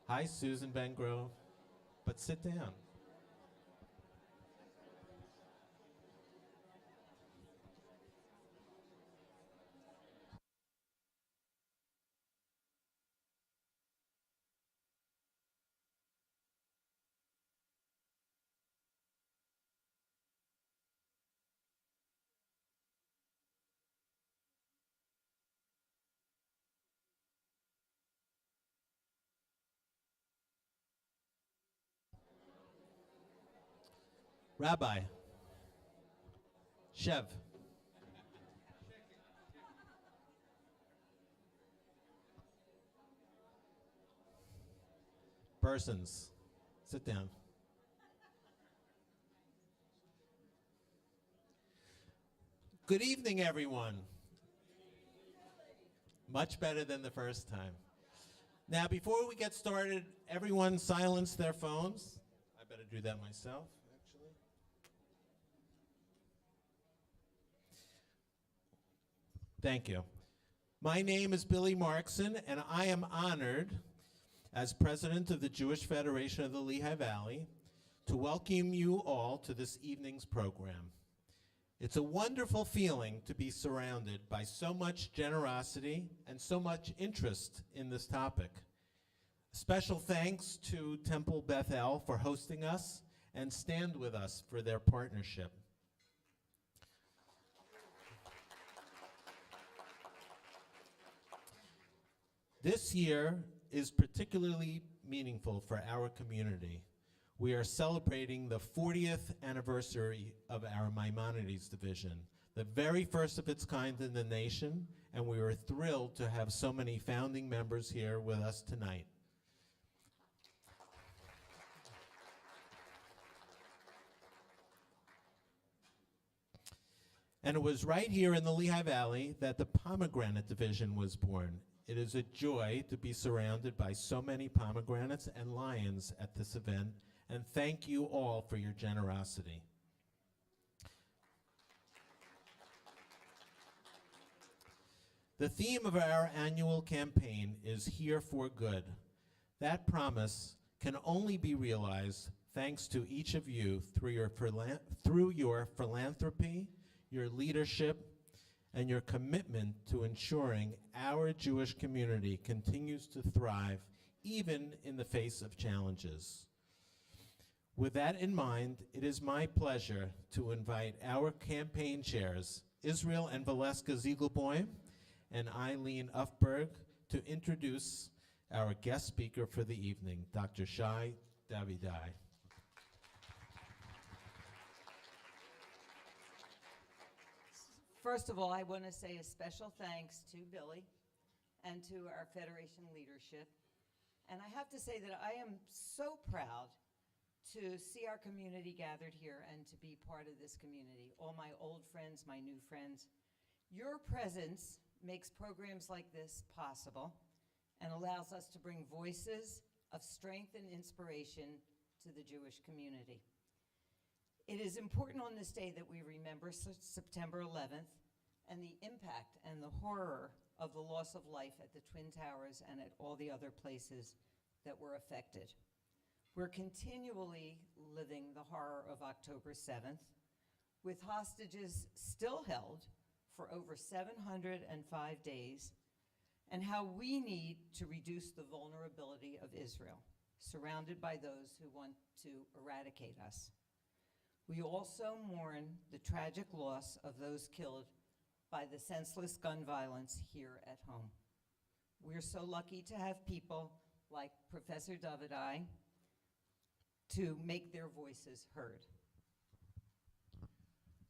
Hi, Susan Bengrove. But sit down. Rabbi, Shev, persons, sit down. Good evening, everyone. Much better than the first time. Now, before we get started, everyone silence their phones. I better do that myself, actually. Thank you. My name is Billy Markson, and I am honored as president of the Jewish Federation of the Lehigh Valley to welcome you all to this evening's program. It's a wonderful feeling to be surrounded by so much generosity and so much interest in this topic. Special thanks to Temple Bethel for hosting us and Stand With Us for their partnership. This year is particularly meaningful for our community. We are celebrating the 40th anniversary of our Maimonides division, the very first of its kind in the nation, and we are thrilled to have so many founding members here with us tonight. And it was right here in the Lehigh Valley that the Pomegranate Division was born. It is a joy to be surrounded by so many pomegranates and lions at this event, and thank you all for your generosity. The theme of our annual campaign is Here for Good. That promise can only be realized thanks to each of you through your philanthropy, your leadership, and your commitment to ensuring our Jewish community continues to thrive even in the face of challenges. With that in mind, it is my pleasure to invite our campaign chairs, Israel and Valeska Ziegelboim and Eileen Ufberg, to introduce our guest speaker for the evening, Dr. Shai Davidai. First of all, I want to say a special thanks to Billy and to our Federation leadership. And I have to say that I am so proud to see our community gathered here and to be part of this community. All my old friends, my new friends. Your presence makes programs like this possible and allows us to bring voices of strength and inspiration to the Jewish community. It is important on this day that we remember September 11th and the impact and the horror of the loss of life at the Twin Towers and at all the other places that were affected. We're continually living the horror of October 7th, with hostages still held for over 705 days, and how we need to reduce the vulnerability of Israel, surrounded by those who want to eradicate us. We also mourn the tragic loss of those killed by the senseless gun violence here at home. We're so lucky to have people like Professor Davidai to make their voices heard.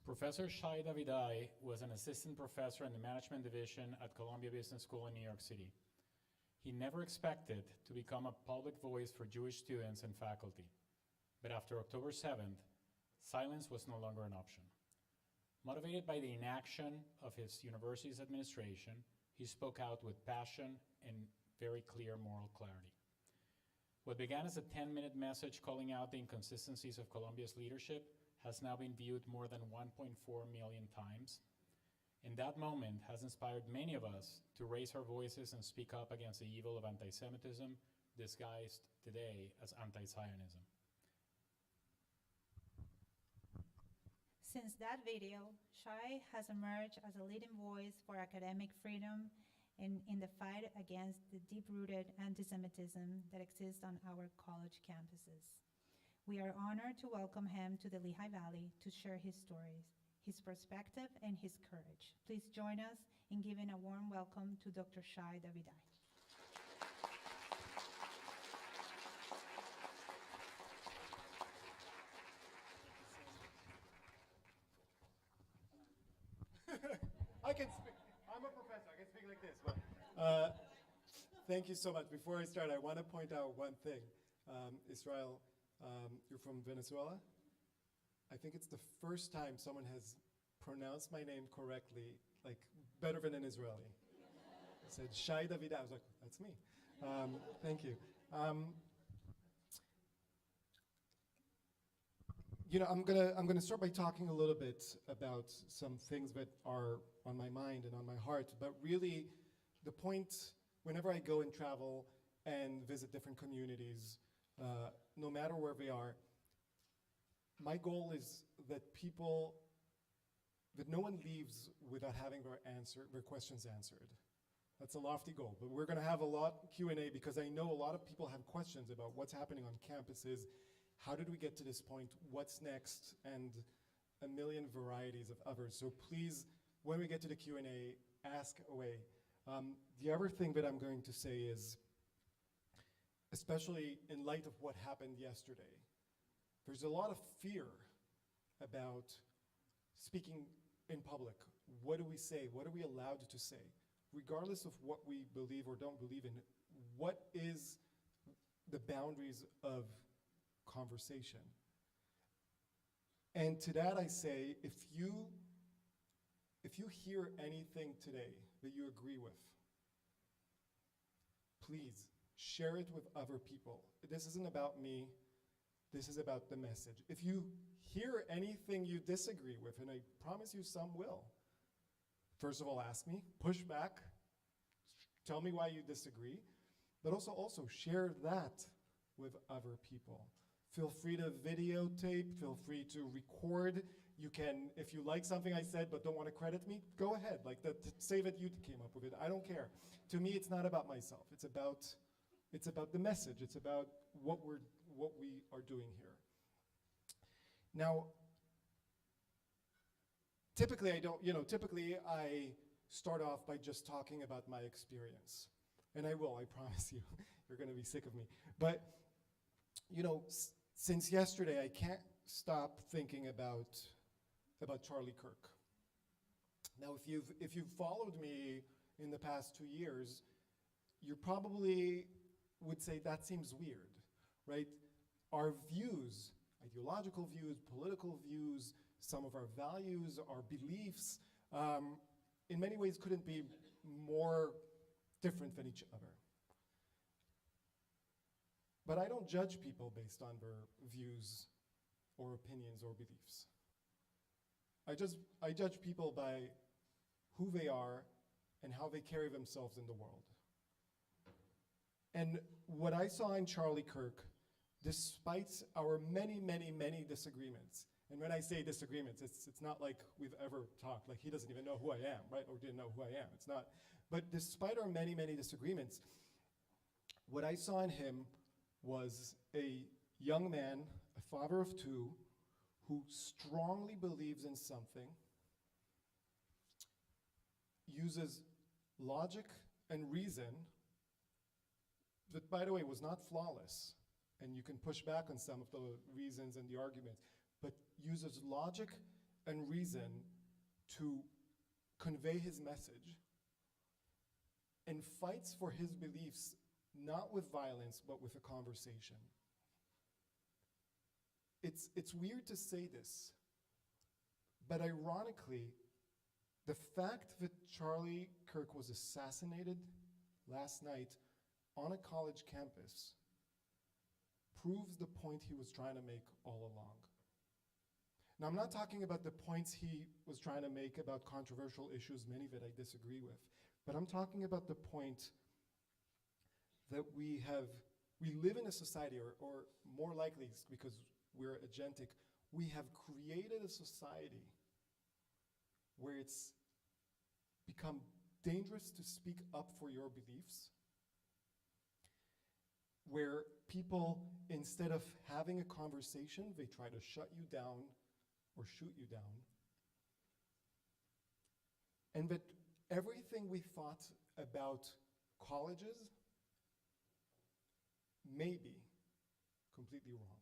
Professor Shai Davidai was an assistant professor in the management division at Columbia Business School in New York City. He never expected to become a public voice for Jewish students and faculty. But after October 7th, silence was no longer an option. Motivated by the inaction of his university's administration, he spoke out with passion and very clear moral clarity. What began as a 10-minute message calling out the inconsistencies of Columbia's leadership has now been viewed more than 1.4 million times. And that moment has inspired many of us to raise our voices and speak up against the evil of anti-Semitism, disguised today as anti-Zionism. Since that video, Shai has emerged as a leading voice for academic freedom in the fight against the deep-rooted anti-Semitism that exists on our college campuses. We are honored to welcome him to the Lehigh Valley to share his stories, his perspective, and his courage. Please join us in giving a warm welcome to Dr. Shai Davidai. I can speak. I'm a professor. I can speak like this. But, thank you so much. Before I start, I want to point out one thing. Israel, you're from Venezuela. I think it's the first time someone has pronounced my name correctly, like better than an Israeli. It said Shai Davidai. I was like, that's me. Thank you. I'm gonna start by talking a little bit about some things that are on my mind and on my heart. But really, the point, whenever I go and travel and visit different communities, no matter where they are, my goal is that no one leaves without having their questions answered. That's a lofty goal, but we're gonna have a lot Q&A because I know a lot of people have questions about what's happening on campuses. How did we get to this point? What's next? And a million varieties of others. So please, when we get to the Q&A, ask away. The other thing that I'm going to say is, especially in light of what happened yesterday, there's a lot of fear about speaking in public. What do we say? What are we allowed to say? Regardless of what we believe or don't believe in, what is the boundaries of conversation? And to that I say, if you hear anything today that you agree with, please share it with other people. This isn't about me, this is about the message. If you hear anything you disagree with, and I promise you some will, first of all, ask me, push back, tell me why you disagree, but also share that with other people. Feel free to videotape, feel free to record. You can, if you like something I said but don't want to credit me, go ahead, say that you came up with it, I don't care. To me, it's not about myself, it's about the message, it's about what we are doing here. Now, typically I start off by just talking about my experience. And I will, I promise you. You're gonna be sick of me. But, since yesterday, I can't stop thinking about Charlie Kirk. Now, if you've followed me in the past 2 years, you probably would say that seems weird, right? Our views, ideological views, political views, some of our values, our beliefs, in many ways couldn't be more different than each other. But I don't judge people based on their views or opinions or beliefs. I judge people by who they are and how they carry themselves in the world. And what I saw in Charlie Kirk, despite our many, many, many disagreements, and when I say disagreements, it's not like we've ever talked, like he doesn't even know who I am, right? Or didn't know who I am, it's not. But despite our many, many disagreements, what I saw in him was a young man, a father of two, who strongly believes in something, uses logic and reason, that, by the way, was not flawless, and you can push back on some of the reasons and the arguments, but uses logic and reason to convey his message, and fights for his beliefs not with violence, but with a conversation. It's weird to say this, but ironically, the fact that Charlie Kirk was assassinated last night on a college campus proves the point he was trying to make all along. Now, I'm not talking about the points he was trying to make about controversial issues, many that I disagree with, but I'm talking about the point that we have We live in a society, or more likely, it's because we're agentic, we have created a society where it's become dangerous to speak up for your beliefs, where people, instead of having a conversation, they try to shut you down or shoot you down. And that everything we thought about colleges may be completely wrong.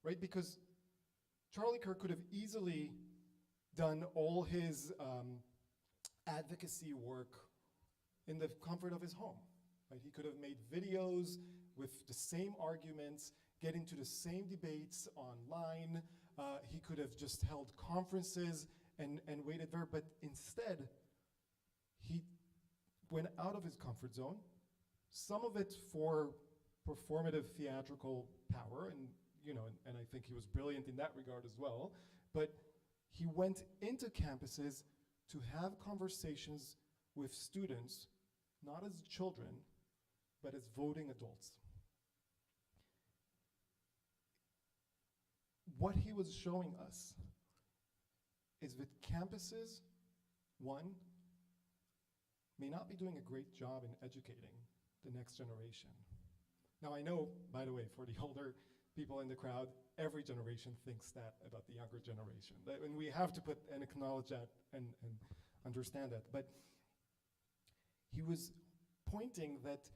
Right? Because Charlie Kirk could have easily done all his advocacy work in the comfort of his home. Right? He could have made videos with the same arguments, get into the same debates online. He could have just held conferences and waited there, but instead, he went out of his comfort zone, some of it for performative theatrical power, and I think he was brilliant in that regard as well, but he went into campuses to have conversations with students, not as children, but as voting adults. What he was showing us is that campuses, one, may not be doing a great job in educating the next generation. Now I know, by the way, for the older people in the crowd, every generation thinks that about the younger generation. And we have to put and acknowledge that and understand that. But he was pointing that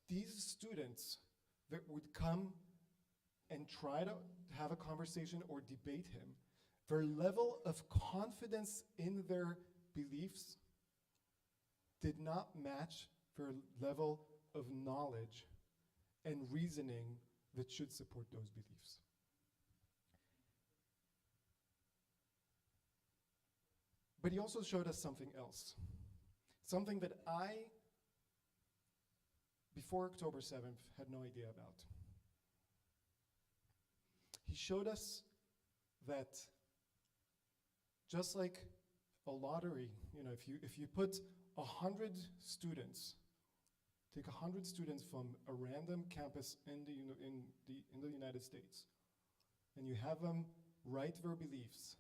these students that would come and try to have a conversation or debate him, their level of confidence in their beliefs did not match their level of knowledge and reasoning that should support those beliefs. But he also showed us something else, something that I, before October 7th, had no idea about. He showed us that just like a lottery, if you put 100 students, take 100 students from a random campus in the United States, and you have them write their beliefs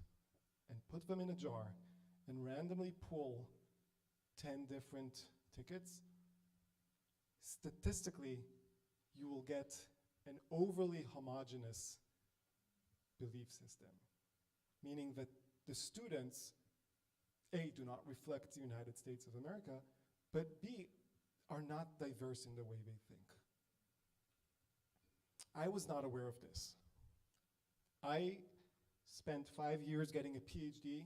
and put them in a jar and randomly pull 10 different tickets, statistically, you will get an overly homogeneous belief system, meaning that the students, A, do not reflect the United States of America, but B, are not diverse in the way they think. I was not aware of this. I spent 5 years getting a PhD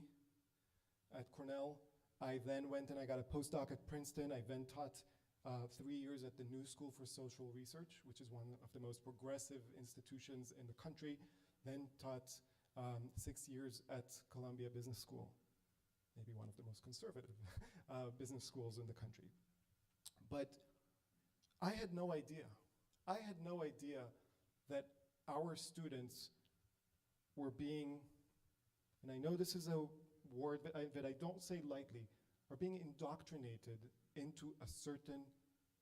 at Cornell. I then went and I got a postdoc at Princeton. I then taught 3 years at the New School for Social Research, which is one of the most progressive institutions in the country. Then taught 6 years at Columbia Business School, maybe one of the most conservative business schools in the country. But I had no idea. I had no idea that our students were being, and I know this is a word that I don't say lightly, are being indoctrinated into a certain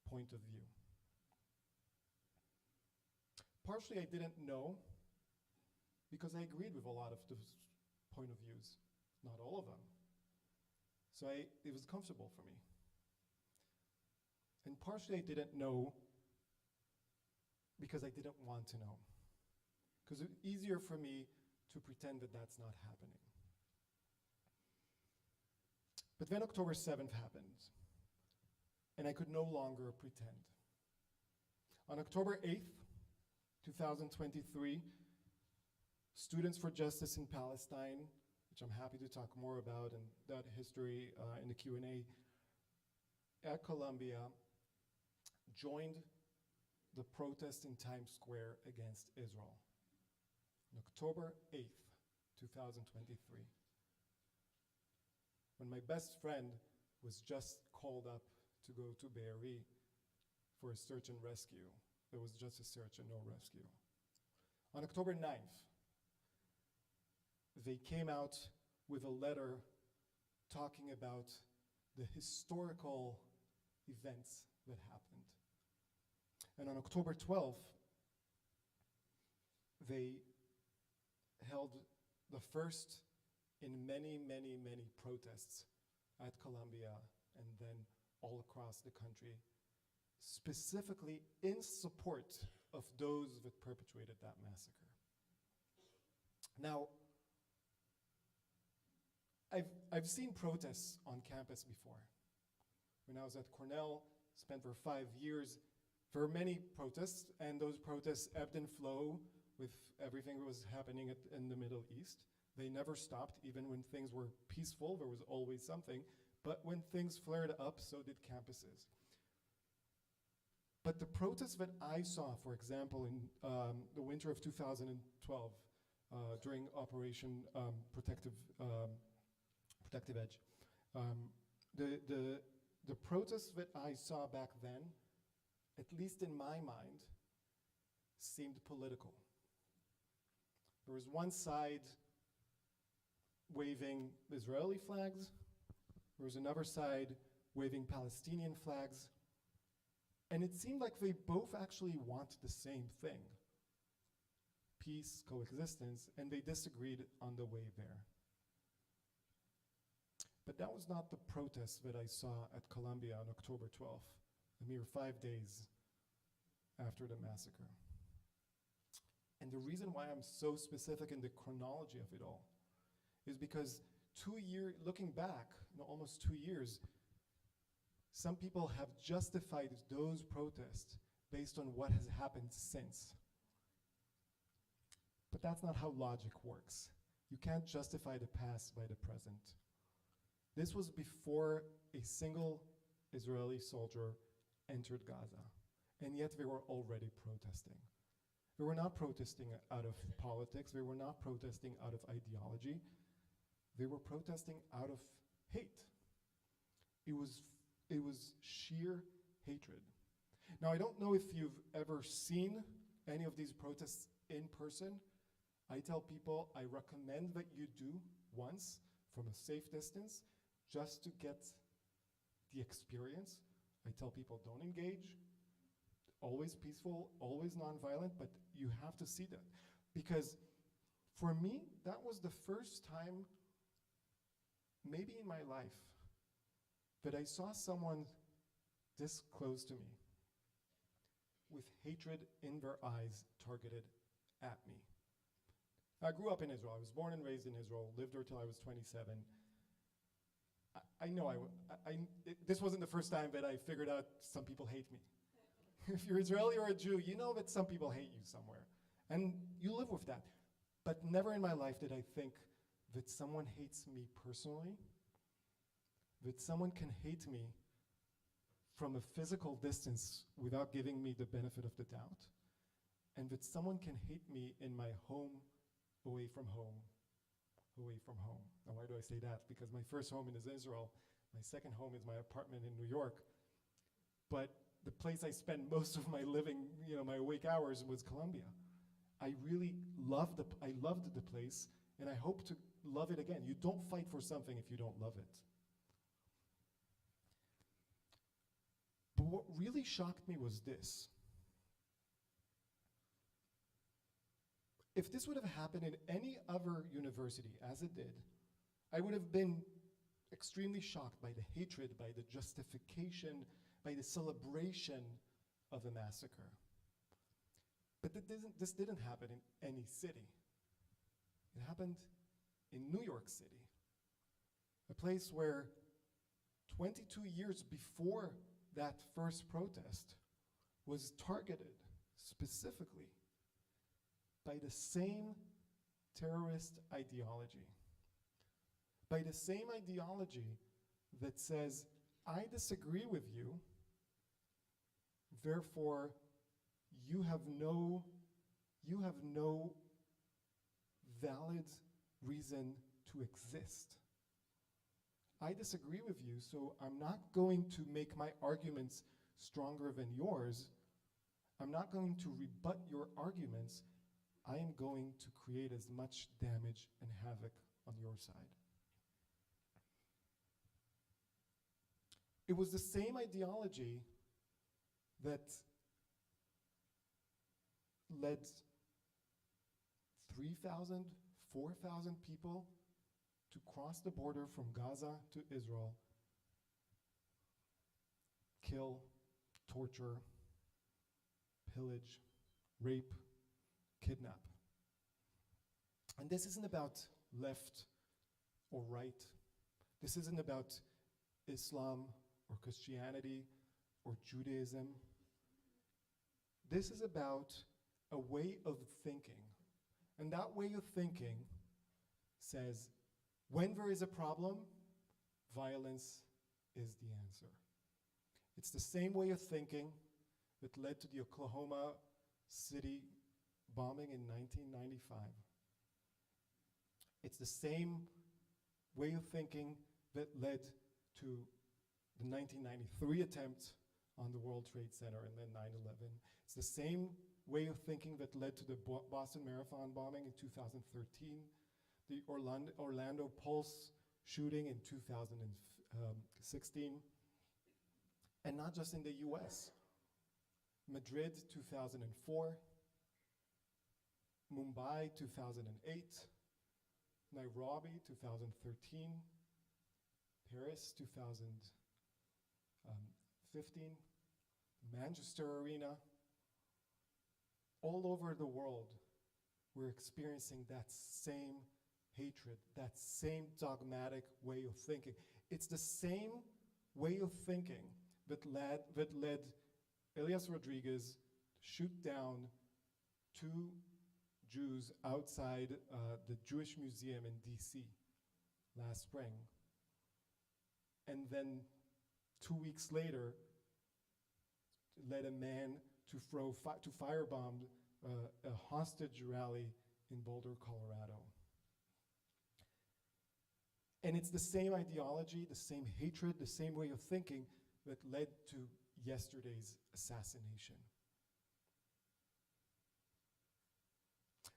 point of view. Partially I didn't know because I agreed with a lot of those point of views, not all of them. So it was comfortable for me. And partially I didn't know because I didn't want to know. Because it's easier for me to pretend that that's not happening. But then October 7th happened, and I could no longer pretend. On October 8th, 2023, Students for Justice in Palestine, which I'm happy to talk more about and that history in the Q&A, at Columbia, joined the protest in Times Square against Israel. On October 8th, 2023. When my best friend was just called up to go to Be'eri for a search and rescue. There was just a search and no rescue. On October 9th, they came out with a letter talking about the historical events that happened. And on October 12th, they held the first in many, many, many protests at Columbia and then all across the country, specifically in support of those that perpetrated that massacre. Now, I've seen protests on campus before. When I was at Cornell, spent for 5 years, there were many protests, and those protests ebbed and flowed with everything that was happening in the Middle East. They never stopped, even when things were peaceful, there was always something. But when things flared up, so did campuses. But the protests that I saw, for example, in the winter of 2012, during Operation Protective Edge, the protests that I saw back then, at least in my mind, seemed political. There was one side waving Israeli flags, there was another side waving Palestinian flags, and it seemed like they both actually want the same thing: peace, coexistence, and they disagreed on the way there. But that was not the protest that I saw at Columbia on October 12th, a mere 5 days after the massacre. And the reason why I'm so specific in the chronology of it all is because looking back, almost 2 years, some people have justified those protests based on what has happened since. But that's not how logic works. You can't justify the past by the present. This was before a single Israeli soldier entered Gaza, and yet they were already protesting. They were not protesting out of politics, they were not protesting out of ideology, they were protesting out of hate. It was sheer hatred. Now, I don't know if you've ever seen any of these protests in person. I tell people I recommend that you do once from a safe distance, just to get the experience. I tell people don't engage, always peaceful, always nonviolent, but you have to see that. Because for me, that was the first time, maybe in my life, that I saw someone this close to me with hatred in their eyes targeted at me. I grew up in Israel. I was born and raised in Israel, lived there till I was 27. I know this wasn't the first time that I figured out some people hate me. If you're Israeli or a Jew, you know that some people hate you somewhere. And you live with that. But never in my life did I think that someone hates me personally, that someone can hate me from a physical distance without giving me the benefit of the doubt, and that someone can hate me in my home, away from home, away from home. Now, why do I say that? Because my first home is Israel. My second home is my apartment in New York. But the place I spend most of my living, my awake hours was Columbia. I really loved the place, and I hope to love it again. You don't fight for something if you don't love it. But what really shocked me was this. If this would have happened in any other university, as it did, I would have been extremely shocked by the hatred, by the justification, by the celebration of the massacre. But this didn't happen in any city. It happened in New York City, a place where 22 years before that first protest was targeted specifically by the same terrorist ideology. By the same ideology that says, I disagree with you, therefore you have no valid reason to exist. I disagree with you, so I'm not going to make my arguments stronger than yours. I'm not going to rebut your arguments. I am going to create as much damage and havoc on your side. It was the same ideology that led 3,000, 4,000 people to cross the border from Gaza to Israel, kill, torture, pillage, rape, kidnap. And this isn't about left or right. This isn't about Islam or Christianity or Judaism. This is about a way of thinking. And that way of thinking says, when there is a problem, violence is the answer. It's the same way of thinking that led to the Oklahoma City bombing in 1995. It's the same way of thinking that led to the 1993 attempt on the World Trade Center and then 9/11. It's the same way of thinking that led to the Boston Marathon bombing in 2013, the Orlando Pulse shooting in 2016, and not just in the US. Madrid, 2004, Mumbai, 2008, Nairobi, 2013, Paris, 2015, Manchester Arena. All over the world, we're experiencing that same hatred, that same dogmatic way of thinking. It's the same way of thinking that led Elias Rodriguez to shoot down 2 Jews outside the Jewish Museum in DC last spring. And then 2 weeks later, led a man to firebomb a hostage rally in Boulder, Colorado. And it's the same ideology, the same hatred, the same way of thinking that led to yesterday's assassination.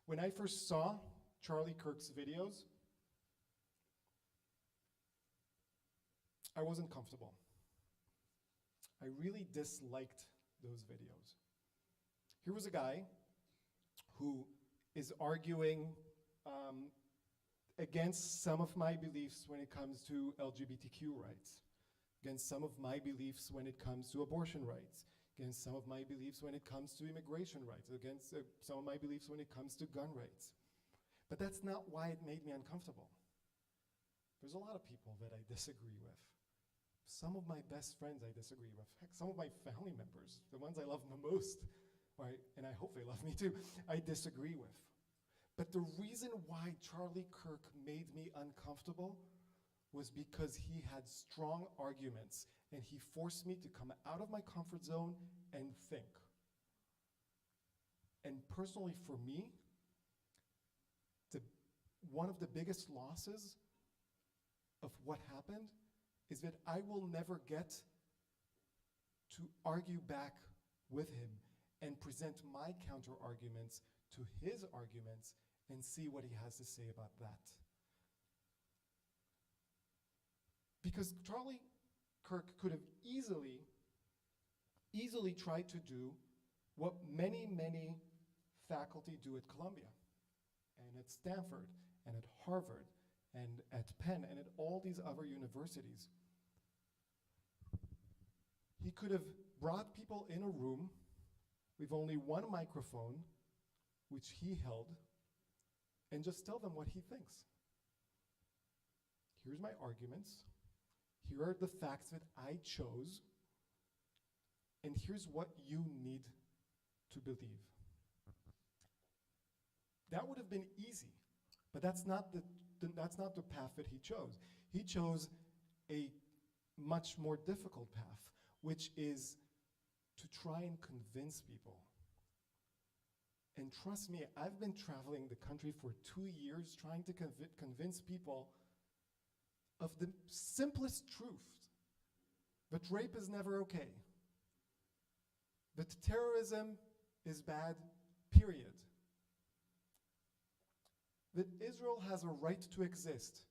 When I first saw Charlie Kirk's videos, I wasn't comfortable. I really disliked those videos. Here was a guy who is arguing against some of my beliefs when it comes to LGBTQ rights, against some of my beliefs when it comes to abortion rights, against some of my beliefs when it comes to immigration rights, against some of my beliefs when it comes to gun rights. But that's not why it made me uncomfortable. There's a lot of people that I disagree with. Some of my best friends I disagree with. Heck, some of my family members, the ones I love the most, right, and I hope they love me too, I disagree with. But the reason why Charlie Kirk made me uncomfortable was because he had strong arguments and he forced me to come out of my comfort zone and think. And personally for me, one of the biggest losses of what happened is that I will never get to argue back with him and present my counter arguments to his arguments and see what he has to say about that. Because Charlie Kirk could have easily tried to do what many, many faculty do at Columbia and at Stanford and at Harvard and at Penn and at all these other universities. He could have brought people in a room with only one microphone, which he held, and just tell them what he thinks. Here's my arguments. Here are the facts that I chose, and here's what you need to believe. That would have been easy, but that's not the path that he chose. He chose a much more difficult path, which is to try and convince people. And trust me, I've been traveling the country for 2 years trying to convince people of the simplest truth, that rape is never okay, that terrorism is bad, period, that Israel has a right to exist,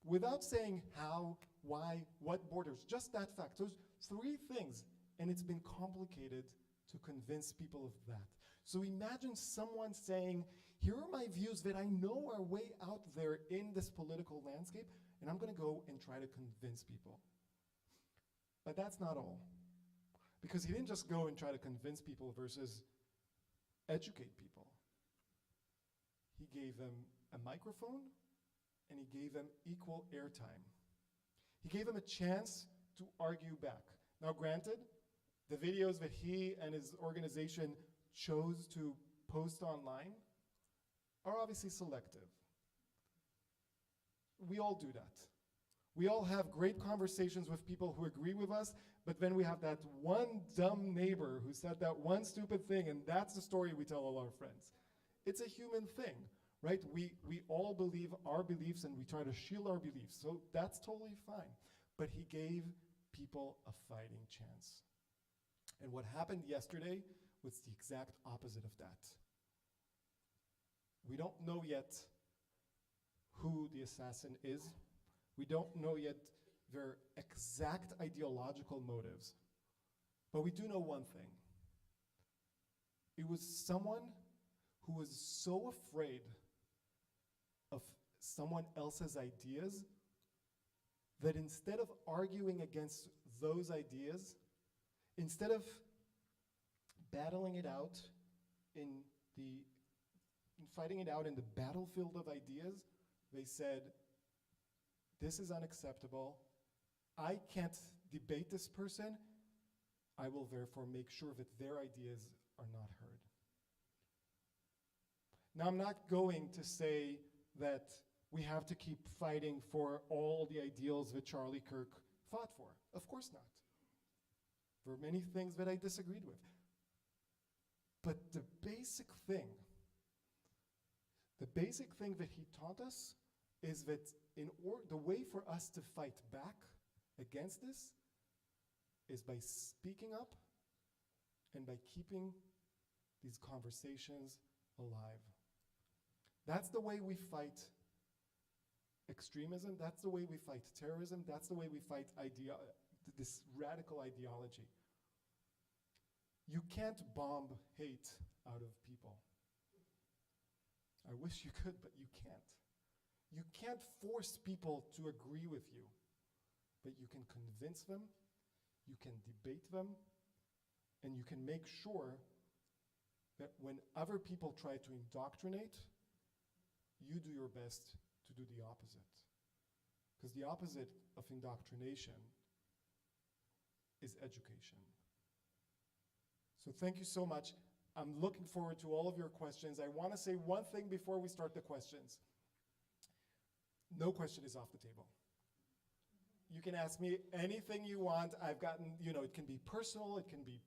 without saying how, why, what borders, just that fact. Those 3 things, and it's been complicated to convince people of that. So imagine someone saying, here are my views that I know are way out there in this political landscape, and I'm going to go and try to convince people. But that's not all. Because he didn't just go and try to convince people versus educate people. He gave them a microphone, and he gave them equal airtime. He gave them a chance to argue back. Now granted, the videos that he and his organization chose to post online are obviously selective. We all do that. We all have great conversations with people who agree with us, but then we have that one dumb neighbor who said that one stupid thing, and that's the story we tell all our friends. It's a human thing, right? We all believe our beliefs and we try to shield our beliefs, so that's totally fine. But he gave people a fighting chance. And what happened yesterday was the exact opposite of that. We don't know yet who the assassin is. We don't know yet their exact ideological motives. But we do know one thing. It was someone who was so afraid of someone else's ideas that instead of arguing against those ideas, instead of battling it out fighting it out in the battlefield of ideas, they said, this is unacceptable. I can't debate this person. I will therefore make sure that their ideas are not heard. Now, I'm not going to say that we have to keep fighting for all the ideals that Charlie Kirk fought for. Of course not. There are many things that I disagreed with. But the basic thing that he taught us is that the way for us to fight back against this is by speaking up and by keeping these conversations alive. That's the way we fight extremism. That's the way we fight terrorism. That's the way we fight this radical ideology. You can't bomb hate out of people. I wish you could, but you can't. You can't force people to agree with you, but you can convince them, you can debate them, and you can make sure that when other people try to indoctrinate, you do your best to do the opposite. Because the opposite of indoctrination is education. So thank you so much. I'm looking forward to all of your questions. I want to say one thing before we start the questions. No question is off the table. You can ask me anything you want. I've gotten, it can be personal, it can be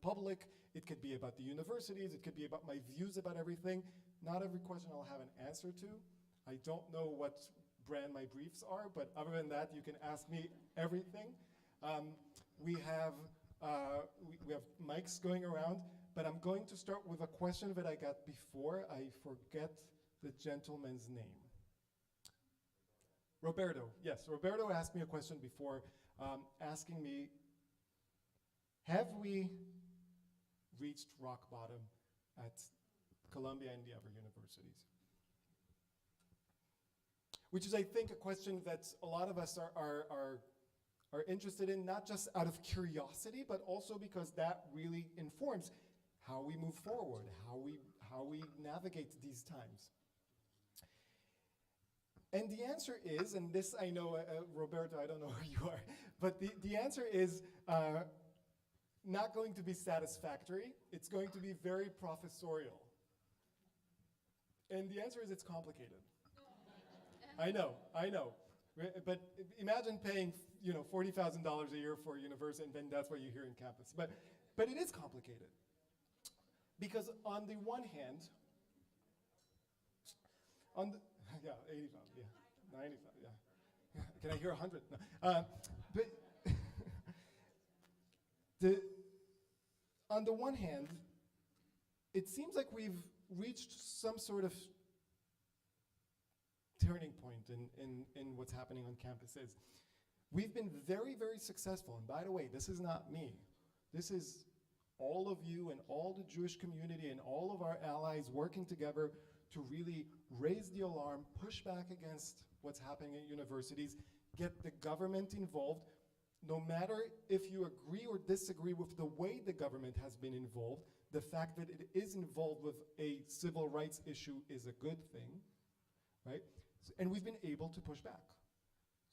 public, it could be about the universities, it could be about my views about everything. Not every question I'll have an answer to. I don't know what brand my briefs are, but other than that, you can ask me everything. We have mics going around, but I'm going to start with a question that I got before. I forget the gentleman's name. Roberto, yes. Roberto asked me a question before, asking me, have we reached rock bottom at Columbia and the other universities? Which is, I think, a question that a lot of us are interested in, not just out of curiosity, but also because that really informs how we move forward, how we navigate these times. And the answer is, and this I know, Roberto, I don't know where you are, but the answer is not going to be satisfactory. It's going to be very professorial. And the answer is it's complicated. I know. But imagine paying, $40,000 a year for a university, and then that's what you hear in campus. But it is complicated. Because on the one hand, yeah, 85, yeah, 95, yeah. Can I hear 100? No. But on the one hand, it seems like we've reached some sort of turning point in what's happening on campuses. We've been very, very successful. And by the way, this is not me. This is all of you and all the Jewish community and all of our allies working together to really raise the alarm, push back against what's happening at universities, get the government involved, no matter if you agree or disagree with the way the government has been involved. The fact that it is involved with a civil rights issue is a good thing, right? And we've been able to push back.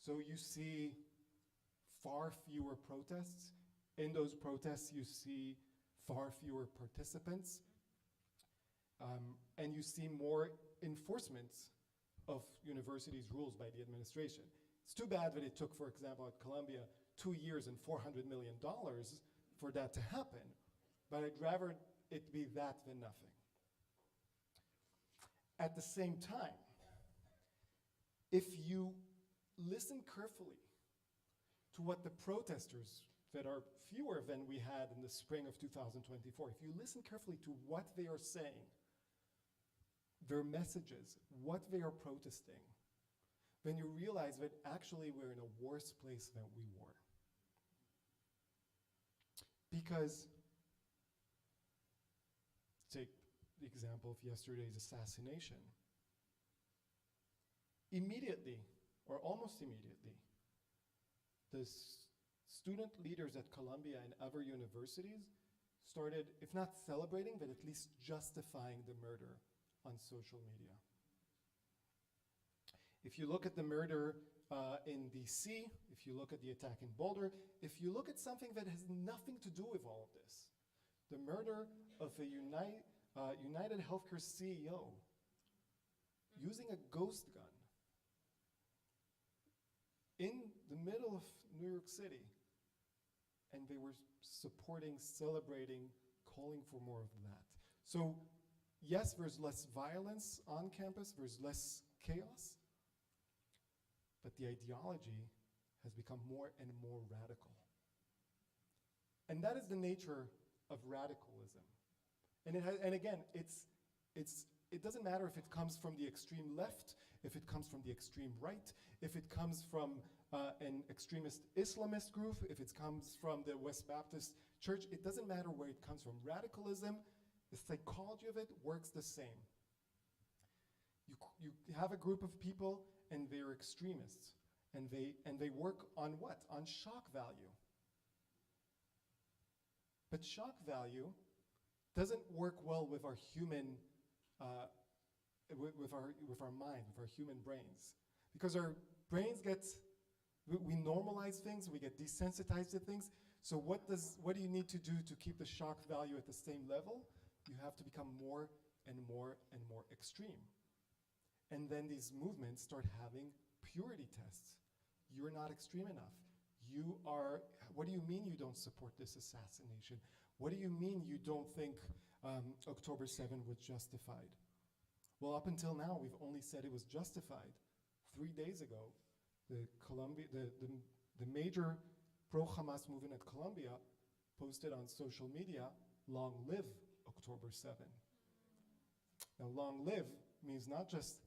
So you see far fewer protests. In those protests, you see far fewer participants. And you see more enforcement of universities' rules by the administration. It's too bad that it took, for example, at Columbia, 2 years and $400 million for that to happen. But I'd rather it be that than nothing. At the same time, if you listen carefully to what the protesters, that are fewer than we had in the spring of 2024, if you listen carefully to what they are saying, their messages, what they are protesting, then you realize that actually we're in a worse place than we were. Because, take the example of yesterday's assassination. Immediately, or almost immediately, the student leaders at Columbia and other universities started, if not celebrating, but at least justifying the murder on social media. If you look at the murder in DC, if you look at the attack in Boulder, if you look at something that has nothing to do with all of this, the murder of a United Healthcare CEO using a ghost gun in the middle of New York City, and they were supporting, celebrating, calling for more of that. So yes, there's less violence on campus, there's less chaos, but the ideology has become more and more radical. And that is the nature of radicalism. And again, it doesn't matter if it comes from the extreme left, if it comes from the extreme right, if it comes from an extremist Islamist group, if it comes from the West Baptist Church, it doesn't matter where it comes from. Radicalism, the psychology of it works the same. You have a group of people and they're extremists, and they work on what? On shock value. But shock value doesn't work well with our human, with our mind, with our human brains, because our brains we normalize things, we get desensitized to things. So what do you need to do to keep the shock value at the same level? You have to become more and more and more extreme. And then these movements start having purity tests. You're not extreme enough. What do you mean you don't support this assassination? What do you mean you don't think October 7 was justified? Well, up until now, we've only said it was justified. 3 days ago, the major pro-Hamas movement at Columbia posted on social media, "Long live October 7." Now, long live means not just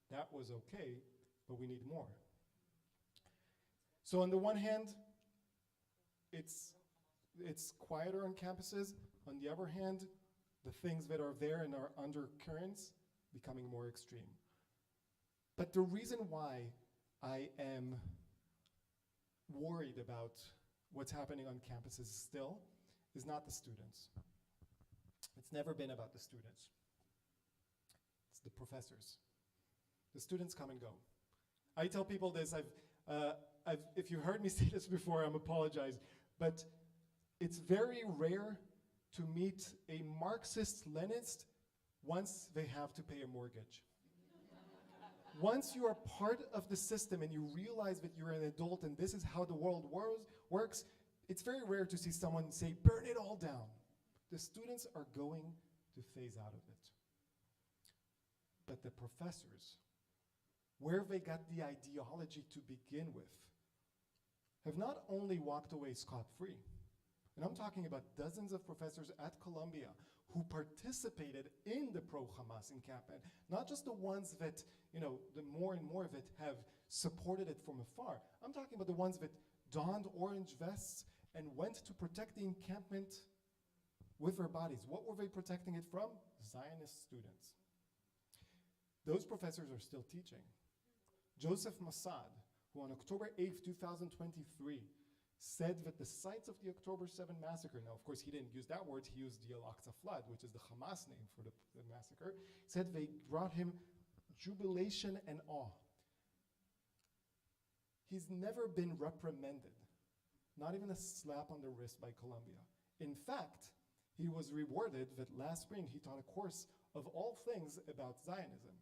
that was okay, but we need more. So on the one hand, it's quieter on campuses. On the other hand, the things that are there and are undercurrents becoming more extreme. But the reason why I am worried about what's happening on campuses still is not the students. It's never been about the students. It's the professors. The students come and go. I tell people this, if you heard me say this before, I'm apologize, but it's very rare to meet a Marxist-Leninist once they have to pay a mortgage. Once you are part of the system and you realize that you're an adult and this is how the world works, it's very rare to see someone say, "Burn it all down." The students are going to phase out of it. But the professors, where they got the ideology to begin with, have not only walked away scot-free, and I'm talking about dozens of professors at Columbia who participated in the pro-Hamas encampment, not just the ones that, the more and more of it have supported it from afar. I'm talking about the ones that donned orange vests and went to protect the encampment with their bodies. What were they protecting it from? Zionist students. Those professors are still teaching. Joseph Mossad, who on October 8th, 2023, said that the sites of the October 7 massacre, now of course he didn't use that word, he used the Al-Aqsa flood, which is the Hamas name for the massacre, said they brought him jubilation and awe. He's never been reprimanded, not even a slap on the wrist by Columbia. In fact, he was rewarded that last spring he taught a course of all things about Zionism.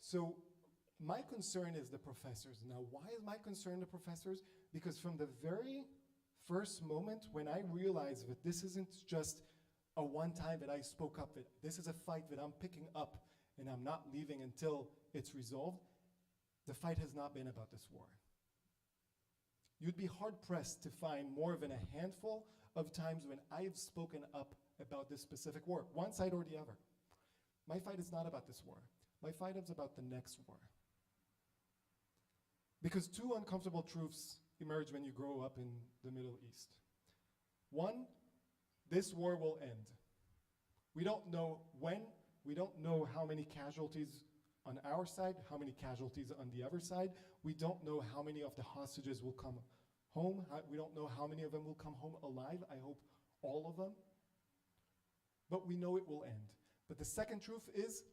So my concern is the professors. Now, why is my concern the professors? Because from the very first moment when I realized that this isn't just a one time that I spoke up, that this is a fight that I'm picking up and I'm not leaving until it's resolved, the fight has not been about this war. You'd be hard-pressed to find more than a handful of times when I've spoken up about this specific war, one side or the other. My fight is not about this war. My fight is about the next war. Because two uncomfortable truths emerge when you grow up in the Middle East. One, this war will end. We don't know when, we don't know how many casualties on our side, how many casualties on the other side. We don't know how many of the hostages will come home. We don't know how many of them will come home alive. I hope all of them. But we know it will end. But the second truth is,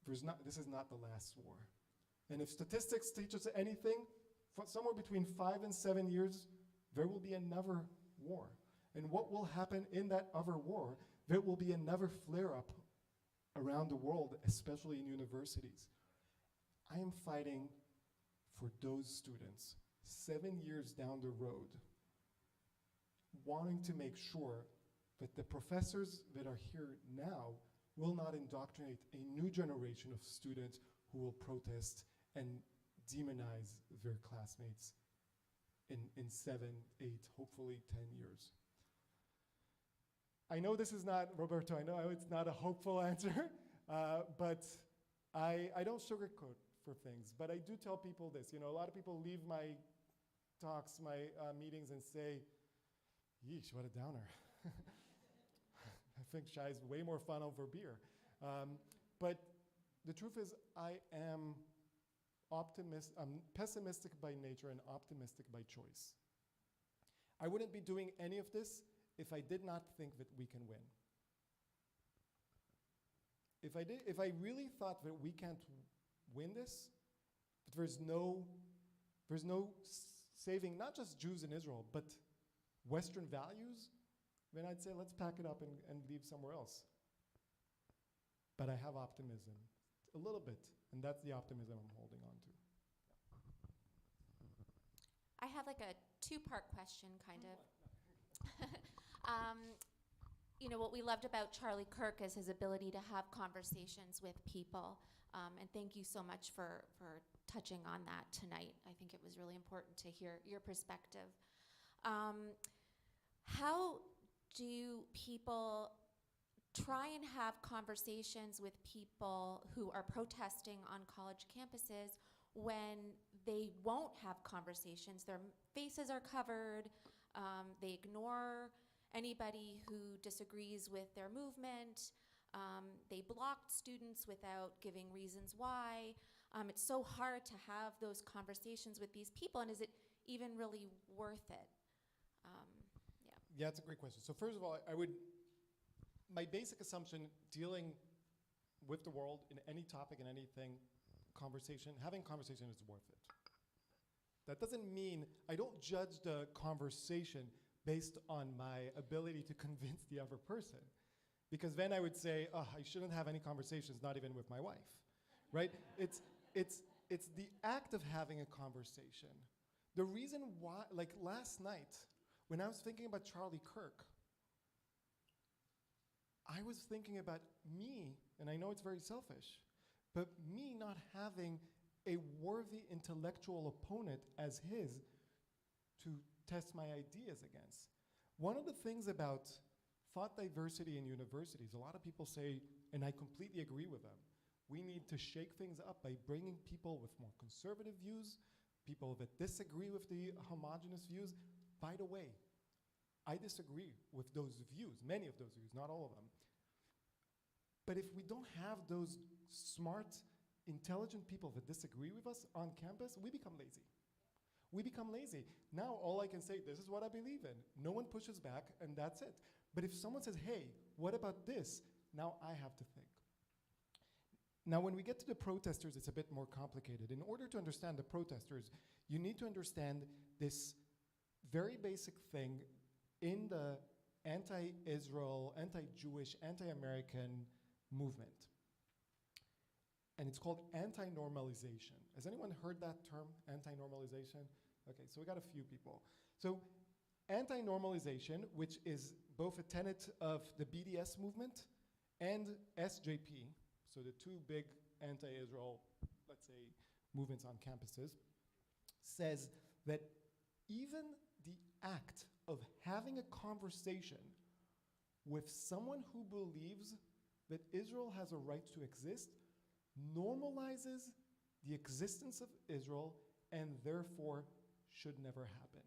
this is not the last war. And if statistics teach us anything, for somewhere between 5 and 7 years, there will be another war. And what will happen in that other war? There will be another flare-up around the world, especially in universities. I am fighting for those students 7 years down the road, wanting to make sure that the professors that are here now will not indoctrinate a new generation of students who will protest and demonize their classmates in 7, 8, hopefully 10 years. I know this is not, Roberto, I know it's not a hopeful answer, but I don't sugarcoat for things, but I do tell people this. You know, a lot of people leave my talks, my meetings and say, yeesh, what a downer. I think Shai's way more fun over beer. But the truth is, I'm pessimistic by nature and optimistic by choice. I wouldn't be doing any of this if I did not think that we can win. If I really thought that we can't win this, that there's no saving not just Jews in Israel, but Western values, then I'd say let's pack it up and leave somewhere else. But I have optimism, a little bit, and that's the optimism I'm holding on to. I have like a two-part question, kind of. You know, what we loved about Charlie Kirk is his ability to have conversations with people. And thank you so much for touching on that tonight. I think it was really important to hear your perspective. How do people try and have conversations with people who are protesting on college campuses when they won't have conversations? Their faces are covered. They ignore anybody who disagrees with their movement. They blocked students without giving reasons why. It's so hard to have those conversations with these people, and is it even really worth it? Yeah, it's a great question. So first of all, my basic assumption dealing with the world in any topic and anything, having conversation is worth it. That doesn't mean I don't judge the conversation based on my ability to convince the other person. Because then I would say, oh, I shouldn't have any conversations, not even with my wife, right? It's the act of having a conversation. The reason why, like last night, when I was thinking about Charlie Kirk, I was thinking about me, and I know it's very selfish, but me not having a worthy intellectual opponent as his to test my ideas against. One of the things about thought diversity in universities, a lot of people say, and I completely agree with them, we need to shake things up by bringing people with more conservative views, people that disagree with the homogenous views, By the way, I disagree with those views, many of those views, not all of them. But if we don't have those smart, intelligent people that disagree with us on campus, we become lazy. We become lazy. Now all I can say, this is what I believe in. No one pushes back, and that's it. But if someone says, hey, what about this? Now I have to think. Now when we get to the protesters, it's a bit more complicated. In order to understand the protesters, you need to understand this very basic thing in the anti-Israel, anti-Jewish, anti-American movement. And it's called anti-normalization. Has anyone heard that term, anti-normalization? Okay, so we got a few people. So anti-normalization, which is both a tenet of the BDS movement and SJP, so the two big anti-Israel, let's say, movements on campuses, says that even the act of having a conversation with someone who believes that Israel has a right to exist normalizes the existence of Israel and therefore should never happen.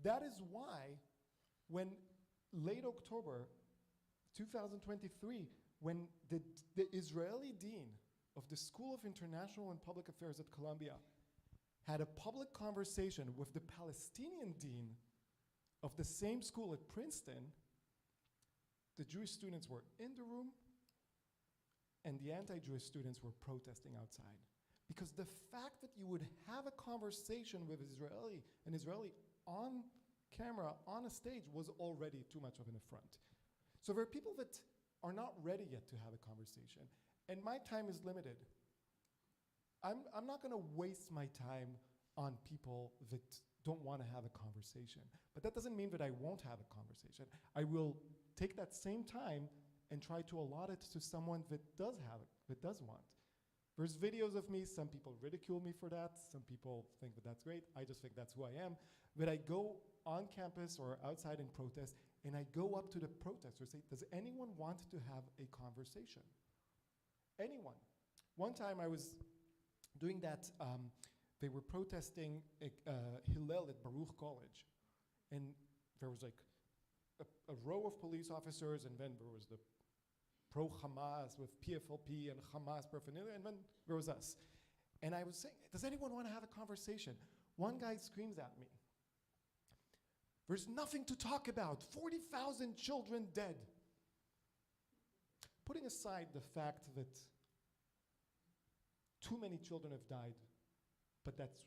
That is why when late October 2023, when the Israeli dean of the School of International and Public Affairs at Columbia had a public conversation with the Palestinian dean of the same school at Princeton, the Jewish students were in the room and the anti-Jewish students were protesting outside. Because the fact that you would have a conversation with an Israeli on camera, on a stage, was already too much of an affront. So there are people that are not ready yet to have a conversation. And my time is limited. I'm not gonna waste my time on people that don't wanna have a conversation. But that doesn't mean that I won't have a conversation. I will take that same time and try to allot it to someone that does want. There's videos of me, some people ridicule me for that, some people think that that's great, I just think that's who I am. But I go on campus or outside in protest, and I go up to the protesters, say, does anyone want to have a conversation? Anyone. One time I was doing that, they were protesting Hillel at Baruch College, and there was like a row of police officers, and then there was the pro-Hamas with PFLP and Hamas paraphernalia, and then there was us. And I was saying, does anyone want to have a conversation? One guy screams at me, there's nothing to talk about, 40,000 children dead. Putting aside the fact that too many children have died, but that's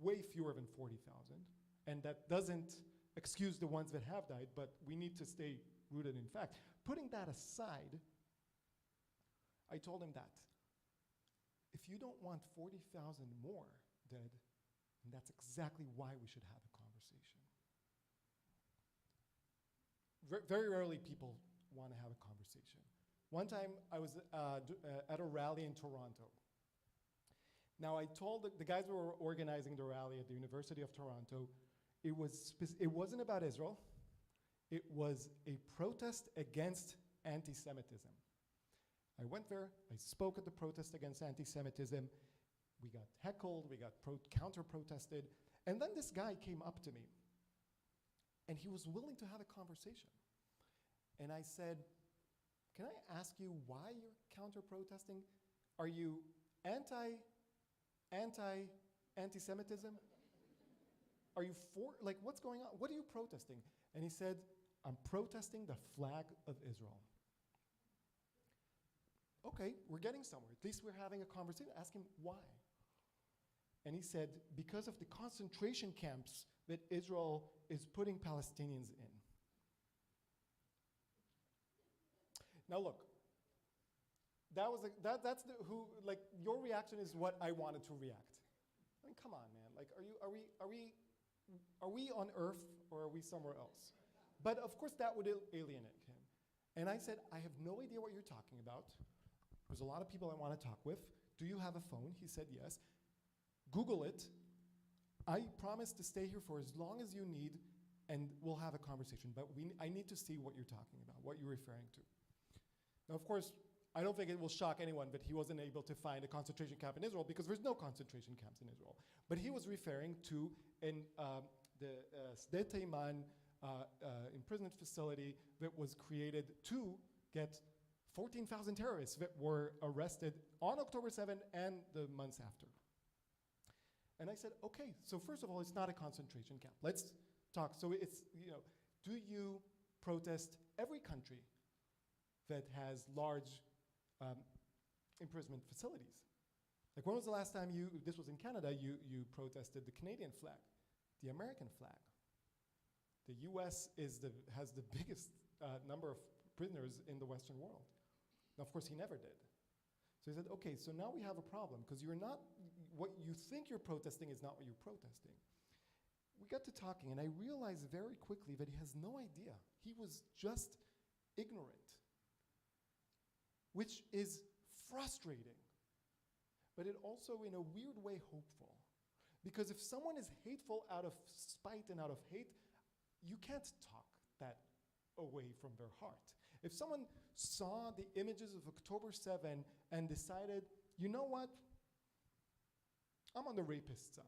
way fewer than 40,000, and that doesn't excuse the ones that have died, but we need to stay rooted in fact. Putting that aside, I told him that if you don't want 40,000 more dead, then that's exactly why we should have a conversation. Very rarely people want to have a conversation. One time I was at a rally in Toronto. Now I told the guys who were organizing the rally at the University of Toronto, it wasn't about Israel. It was a protest against anti-Semitism. I went there, I spoke at the protest against anti-Semitism. We got heckled, we got counter-protested, and then this guy came up to me, and he was willing to have a conversation. And I said, can I ask you why you're counter-protesting? Are you anti-Semitism? Are you for, like, what's going on? What are you protesting? And he said, I'm protesting the flag of Israel. Okay, we're getting somewhere. At least we're having a conversation. Ask him why. And he said, because of the concentration camps that Israel is putting Palestinians in. Now look, your reaction is what I wanted to react. I mean, come on, man. Like, are we on Earth or are we somewhere else? But of course that would alienate him. And I said, I have no idea what you're talking about. There's a lot of people I want to talk with. Do you have a phone? He said yes. Google it. I promise to stay here for as long as you need, and we'll have a conversation. But I need to see what you're talking about, what you're referring to. Now, of course, I don't think it will shock anyone that he wasn't able to find a concentration camp in Israel, because there's no concentration camps in Israel. But he was referring to the Sde Teiman imprisonment facility that was created to get 14,000 terrorists that were arrested on October 7 and the months after. And I said, okay, so first of all, it's not a concentration camp. Let's talk. So it's, do you protest every country that has large imprisonment facilities? Like, when was the last time this was in Canada, you protested the Canadian flag, the American flag? The US has the biggest number of prisoners in the Western world. Now, of course, he never did. So he said, okay, so now we have a problem, because what you think you're protesting is not what you're protesting. We got to talking, and I realized very quickly that he has no idea. He was just ignorant, which is frustrating, but it also, in a weird way, hopeful. Because if someone is hateful out of spite and out of hate, you can't talk that away from their heart. If someone saw the images of October 7 and decided, you know what, I'm on the rapist side,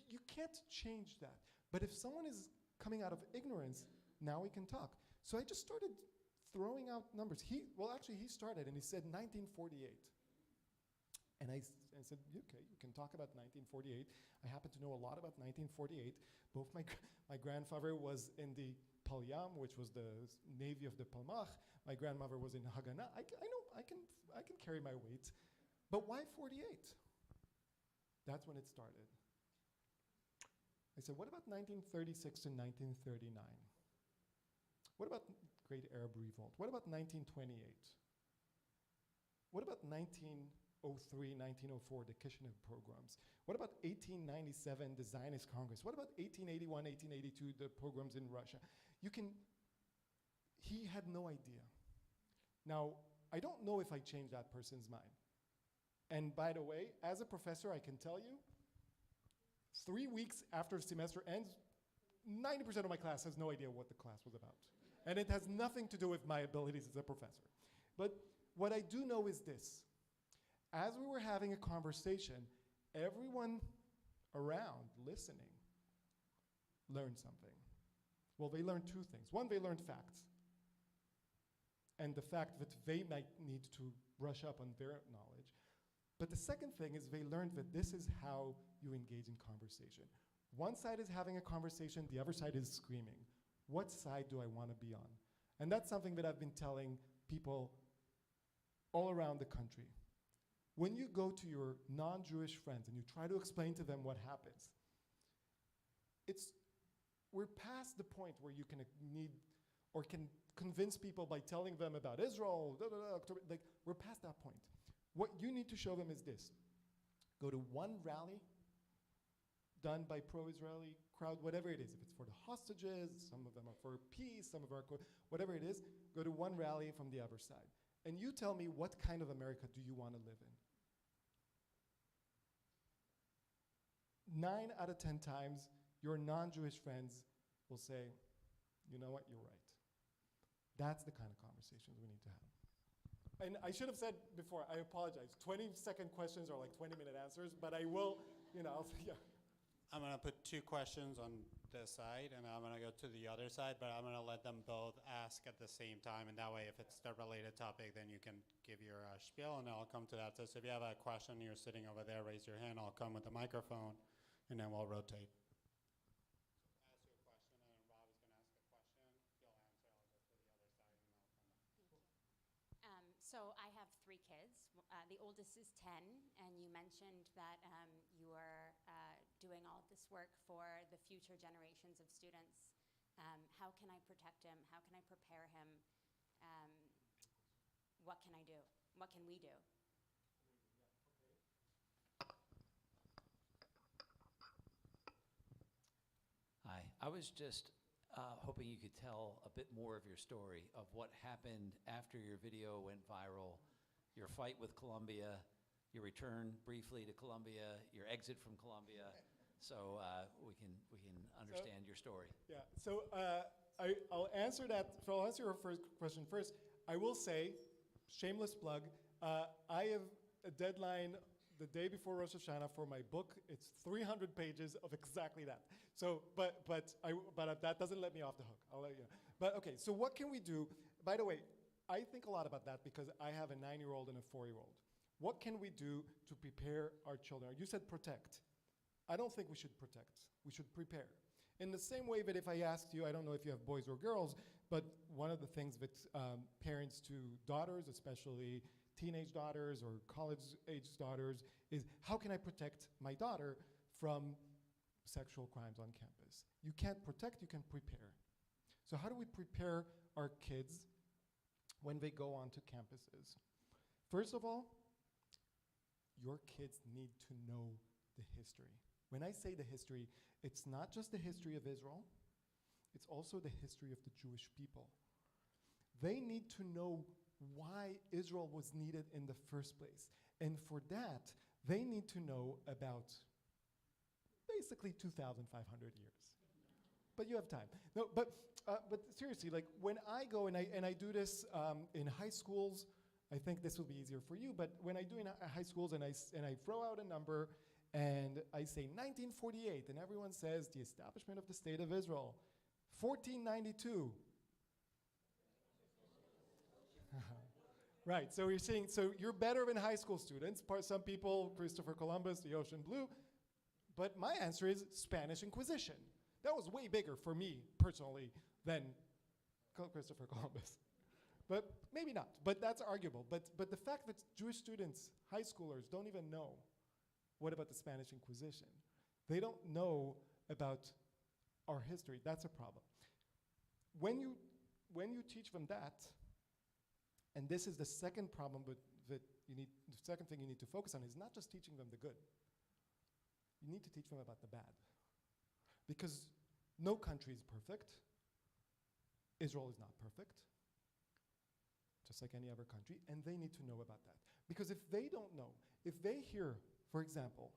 you can't change that. But if someone is coming out of ignorance, now we can talk. So I just started throwing out numbers. He started and he said 1948. And I said, okay, you can talk about 1948. I happen to know a lot about 1948. Both my grandfather was in the Palyam, which was the navy of the Palmach. My grandmother was in Haganah. I know, I can carry my weight. But why 48? That's when it started. I said, what about 1936 to 1939? What about Great Arab Revolt? What about 1928? What about 1903, 1904, the Kishinev pogroms? What about 1897, the Zionist Congress? What about 1881, 1882, the pogroms in Russia? He had no idea. Now, I don't know if I changed that person's mind. And by the way, as a professor, I can tell you, 3 weeks after the semester ends, 90% of my class has no idea what the class was about. And it has nothing to do with my abilities as a professor. But what I do know is this. As we were having a conversation, everyone around listening learned something. Well, they learned two things. One, they learned facts. And the fact that they might need to brush up on their knowledge. But the second thing is they learned that this is how you engage in conversation. One side is having a conversation, the other side is screaming. What side do I want to be on? And that's something that I've been telling people all around the country. When you go to your non-Jewish friends and you try to explain to them what happens, we're past the point where you can convince people by telling them about Israel, October, like, we're past that point. What you need to show them is this. Go to one rally done by pro-Israeli crowd, whatever it is. If it's for the hostages, some of them are for peace, some of them are, whatever it is, go to one rally from the other side. And you tell me, what kind of America do you want to live in? 9 out of 10 times, your non-Jewish friends will say, you know what, you're right. That's the kind of conversations we need to have. And I should have said before, I apologize. 20-second questions are like 20-minute answers, but I will, yeah. I'm going to put 2 questions on this side, and I'm going to go to the other side, but I'm going to let them both ask at the same time, and that way if it's the related topic, then you can give your spiel, and I'll come to that. So if you have a question, you're sitting over there, raise your hand, I'll come with the microphone, and then we'll rotate. Ask your question, and then Rob is going to ask a question. You'll answer, I'll go to the other side, and then I'll come back. So I have 3 kids. The oldest is 10, and you mentioned that you are doing all of this work for the future generations of students. How can I protect him? How can I prepare him? What can I do? What can we do? Hi, I was just hoping you could tell a bit more of your story of what happened after your video went viral, your fight with Colombia, your return briefly to Colombia, your exit from Colombia, so we can understand your story. Yeah, so I'll answer that. So I'll answer your first question first. I will say, shameless plug, I have a deadline the day before Rosh Hashanah for my book. It's 300 pages of exactly that. So, but that doesn't let me off the hook. I'll let you know. But okay, so what can we do? By the way, I think a lot about that because I have a 9-year-old and a 4-year-old. What can we do to prepare our children? You said protect. I don't think we should protect. We should prepare. In the same way that if I asked you, I don't know if you have boys or girls, but one of the things that parents to daughters, especially teenage daughters or college-age daughters, is how can I protect my daughter from sexual crimes on campus? You can't protect, you can prepare. So how do we prepare our kids when they go onto campuses? First of all, your kids need to know the history. When I say the history, it's not just the history of Israel, it's also the history of the Jewish people. They need to know why Israel was needed in the first place. And for that, they need to know about basically 2,500 years. But you have time. No, but seriously, like when I go and I do this in high schools, I think this will be easier for you, but when I do in high schools and I throw out a number and I say 1948, and everyone says the establishment of the State of Israel, 1492. Right, so you're saying, so you're better than high school students. Some people, Christopher Columbus, the ocean blue. But my answer is Spanish Inquisition. That was way bigger for me, personally, than Christopher Columbus. But maybe not, but that's arguable. But the fact that Jewish students, high schoolers, don't even know what about the Spanish Inquisition. They don't know about our history. That's a problem. When you teach them that, and this is the second problem the second thing you need to focus on is not just teaching them the good. You need to teach them about the bad. Because no country is perfect. Israel is not perfect, just like any other country, and they need to know about that. Because if they don't know, if they hear, for example,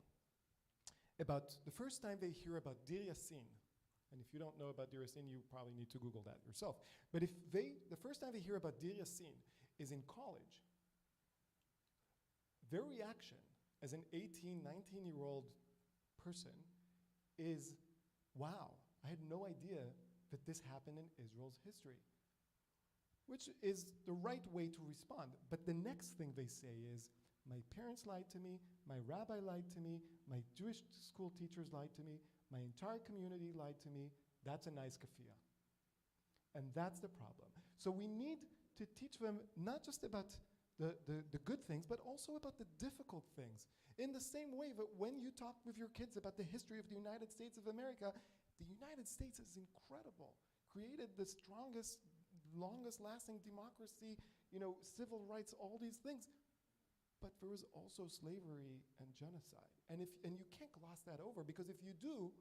about the first time they hear about Dir Yassin, and if you don't know about Dir Yassin, you probably need to Google that yourself. But if the first time they hear about Dir Yassin is in college, their reaction as an 18, 19-year-old person is, wow, I had no idea that this happened in Israel's history, which is the right way to respond. But the next thing they say is, my parents lied to me, my rabbi lied to me, my Jewish school teachers lied to me, my entire community lied to me. That's a nice kafia. And that's the problem. So we need to teach them not just about the good things, but also about the difficult things. In the same way that when you talk with your kids about the history of the United States of America, the United States is incredible. Created the strongest, longest lasting democracy, civil rights, all these things. But there was also slavery and genocide. And you can't gloss that over, because if you do,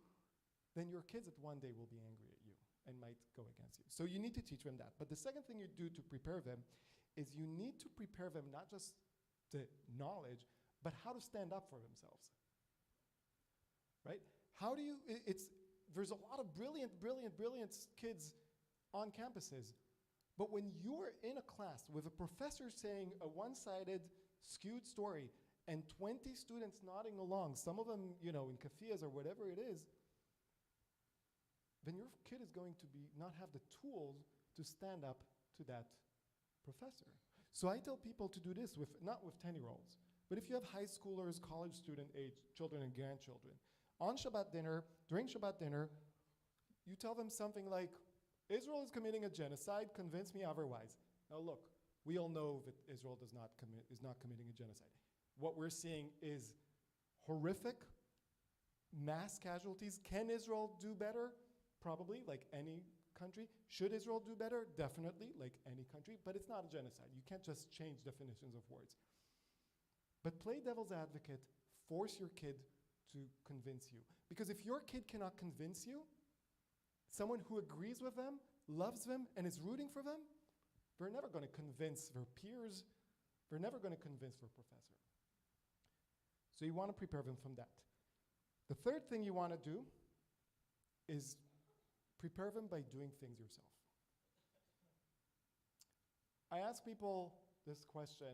then your kids at one day will be angry at you and might go against you. So you need to teach them that. But the second thing you do to prepare them is you need to prepare them not just the knowledge, but how to stand up for themselves. Right? How do you, there's a lot of brilliant kids on campuses, but when you're in a class with a professor saying a one-sided, skewed story and 20 students nodding along, some of them, in kafiyas or whatever it is, then your kid is going to not have the tools to stand up to that professor. So I tell people to do this not with 10-year-olds, but if you have high schoolers, college student age children and grandchildren, on Shabbat dinner, during Shabbat dinner, you tell them something like, Israel is committing a genocide, convince me otherwise. Now look, we all know that Israel is not committing a genocide. What we're seeing is horrific mass casualties. Can Israel do better? Probably, like any country. Should Israel do better? Definitely, like any country, but it's not a genocide. You can't just change definitions of words. But play devil's advocate, force your kid to convince you. Because if your kid cannot convince you, someone who agrees with them, loves them, and is rooting for them, they're never going to convince their peers. They're never going to convince their professor. So you want to prepare them from that. The third thing you want to do is prepare them by doing things yourself. I ask people this question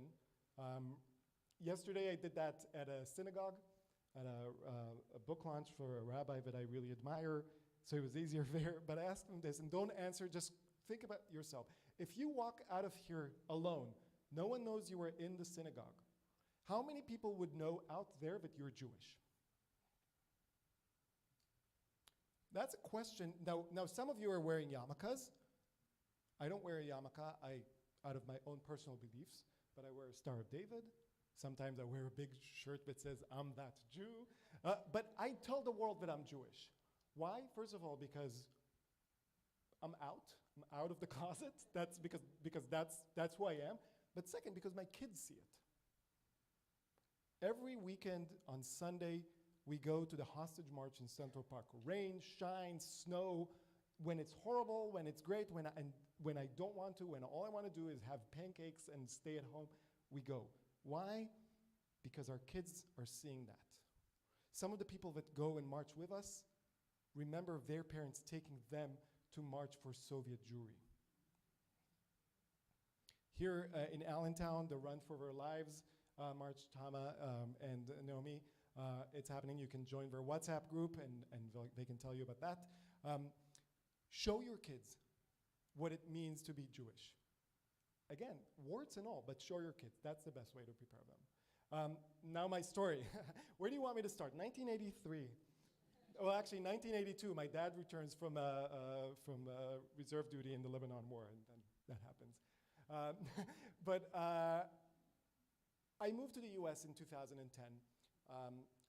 Yesterday I did that at a synagogue, at a book launch for a rabbi that I really admire, so it was easier there. But I asked him this, and don't answer, just think about yourself. If you walk out of here alone, no one knows you were in the synagogue, how many people would know out there that you're Jewish? That's a question. Now some of you are wearing yarmulkes. I don't wear a yarmulke out of my own personal beliefs, but I wear a Star of David. Sometimes I wear a big shirt that says, I'm that Jew. But I tell the world that I'm Jewish. Why? First of all, because I'm out of the closet. That's because that's who I am. But second, because my kids see it. Every weekend on Sunday, we go to the hostage march in Central Park. Rain, shine, snow, when it's horrible, when it's great, when I don't want to, when all I want to do is have pancakes and stay at home, we go. Why? Because our kids are seeing that. Some of the people that go and march with us remember their parents taking them to march for Soviet Jewry. Here in Allentown, the Run for Their Lives march, Tama and Naomi, it's happening. You can join their WhatsApp group and they can tell you about that. Show your kids what it means to be Jewish. Again, warts and all, but show your kids. That's the best way to prepare them. Now my story. Where do you want me to start? 1983. Well, actually, 1982, my dad returns from reserve duty in the Lebanon War, and then that happens. But I moved to the US in 2010.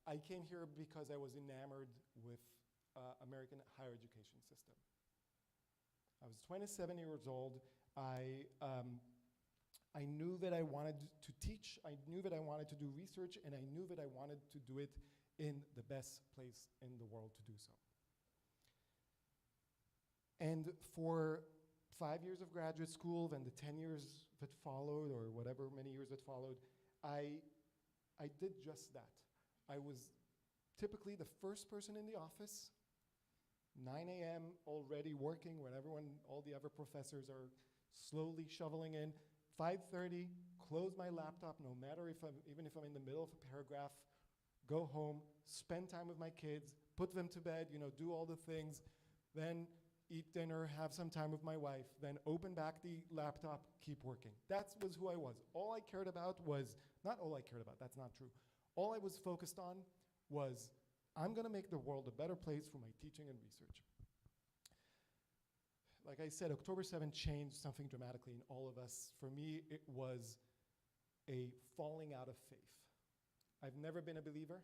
I came here because I was enamored with American higher education system. I was 27 years old. I knew that I wanted to teach, I knew that I wanted to do research, and I knew that I wanted to do it in the best place in the world to do so. And for 5 years of graduate school, then the 10 years that followed, or whatever many years that followed, I did just that. I was typically the first person in the office, 9 a.m. already working when all the other professors are slowly shoveling in. 5:30, close my laptop, no matter even if I'm in the middle of a paragraph, go home, spend time with my kids, put them to bed, do all the things, then eat dinner, have some time with my wife, then open back the laptop, keep working. That was who I was. All I cared about was, not all I cared about, that's not true. All I was focused on was, I'm gonna make the world a better place for my teaching and research. Like I said, October 7th changed something dramatically in all of us. For me, it was a falling out of faith. I've never been a believer.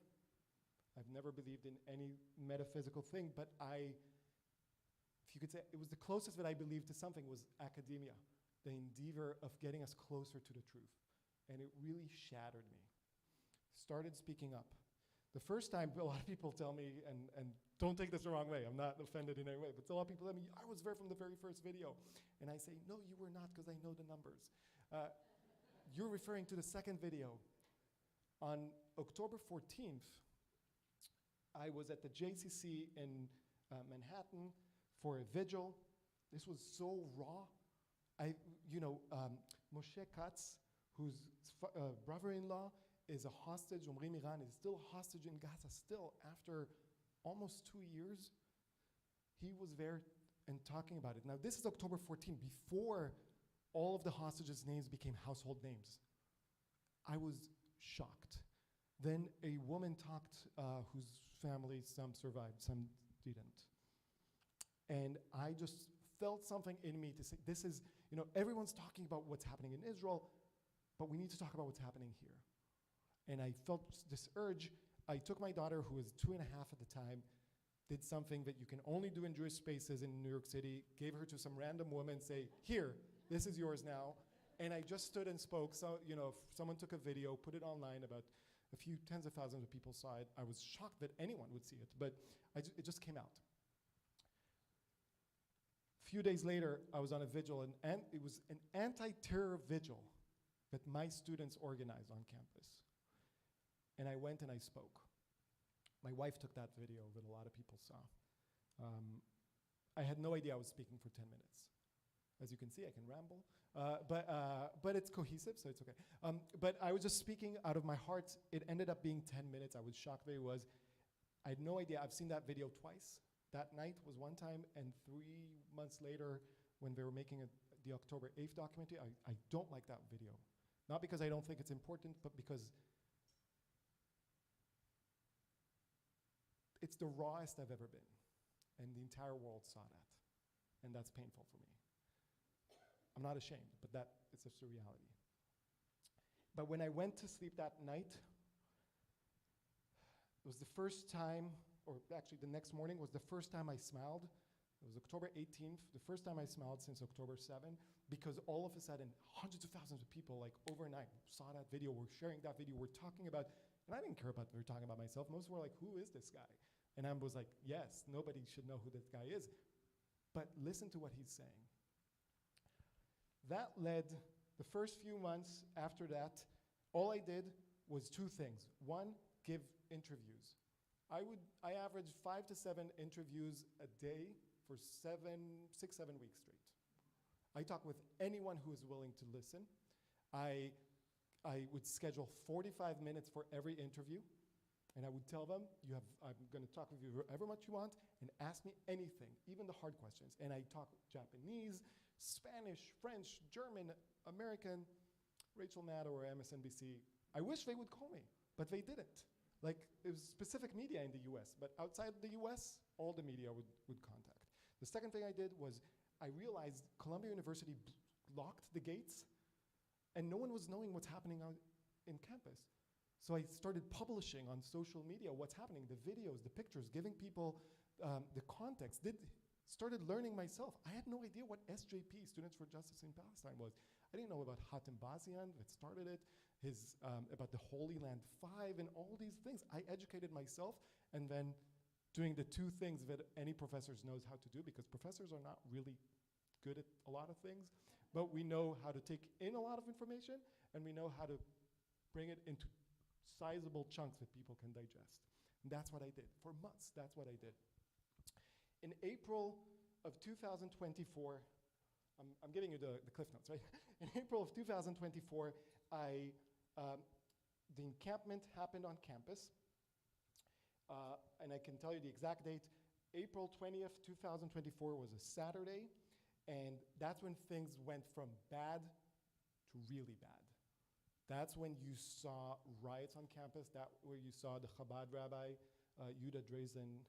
I've never believed in any metaphysical thing, but if you could say, it was the closest that I believed to something was academia, the endeavor of getting us closer to the truth. And it really shattered me. Started speaking up. The first time, a lot of people tell me, and don't take this the wrong way, I'm not offended in any way, but a lot of people tell me, I was there from the very first video. And I say, no, you were not, because I know the numbers. You're referring to the second video. On October 14th, I was at the JCC in Manhattan for a vigil. This was so raw. Moshe Katz, whose brother-in-law is a hostage, Omri Miran is still a hostage in Gaza, still after almost 2 years. He was there and talking about it. Now this is October 14, before all of the hostages' names became household names. I was shocked. Then a woman talked whose family, some survived, some didn't. And I just felt something in me to say, this is, everyone's talking about what's happening in Israel, but we need to talk about what's happening here. And I felt this urge. I took my daughter, who was 2.5 at the time, did something that you can only do in Jewish spaces in New York City, gave her to some random woman, say, here, this is yours now. And I just stood and spoke. So, if someone took a video, put it online, about a few tens of thousands of people saw it. I was shocked that anyone would see it, but it just came out. A few days later, I was on a vigil, and it was an anti-terror vigil that my students organized on campus. And I went and I spoke. My wife took that video that a lot of people saw. I had no idea I was speaking for 10 minutes. As you can see, I can ramble. But it's cohesive, so it's okay. But I was just speaking out of my heart. It ended up being 10 minutes. I was shocked that it was. I had no idea. I've seen that video twice. That night was one time, and 3 months later, when they were making the October 8th documentary, I don't like that video. Not because I don't think it's important, but because it's the rawest I've ever been. And the entire world saw that. And that's painful for me. I'm not ashamed, but that is just the reality. But when I went to sleep that night, it was the first time, or actually the next morning was the first time I smiled. It was October 18th, the first time I smiled since October 7, because all of a sudden, hundreds of thousands of people, like overnight, saw that video, were sharing that video, were talking about, and I didn't care about they were talking about myself. Most were like, who is this guy? And I was like, yes, nobody should know who this guy is. But listen to what he's saying. That led, the first few months after that, all I did was two things. One, give interviews. I averaged 5 to 7 interviews a day for 6, 7 weeks straight. I talked with anyone who is willing to listen. I would schedule 45 minutes for every interview, and I would tell them, I'm going to talk with you however much you want, and ask me anything, even the hard questions. And I talk Japanese, Spanish, French, German, American, Rachel Maddow or MSNBC. I wish they would call me, but they didn't. Like, it was specific media in the US, but outside the US, all the media would contact. The second thing I did was I realized Columbia University locked the gates, and no one was knowing what's happening out in campus. So I started publishing on social media what's happening, the videos, the pictures, giving people the context. Started learning myself. I had no idea what SJP, Students for Justice in Palestine, was. I didn't know about Hatem Bazian that started it, about the Holy Land 5 and all these things. I educated myself, and then doing the two things that any professor knows how to do, because professors are not really good at a lot of things, but we know how to take in a lot of information, and we know how to bring it into sizable chunks that people can digest. And that's what I did. For months, that's what I did. In April of 2024, I'm giving you the cliff notes, right? In April of 2024, the encampment happened on campus, and I can tell you the exact date. April 20th, 2024 was a Saturday, and that's when things went from bad to really bad. That's when you saw riots on campus. That's where you saw the Chabad rabbi, Yuda Drezen,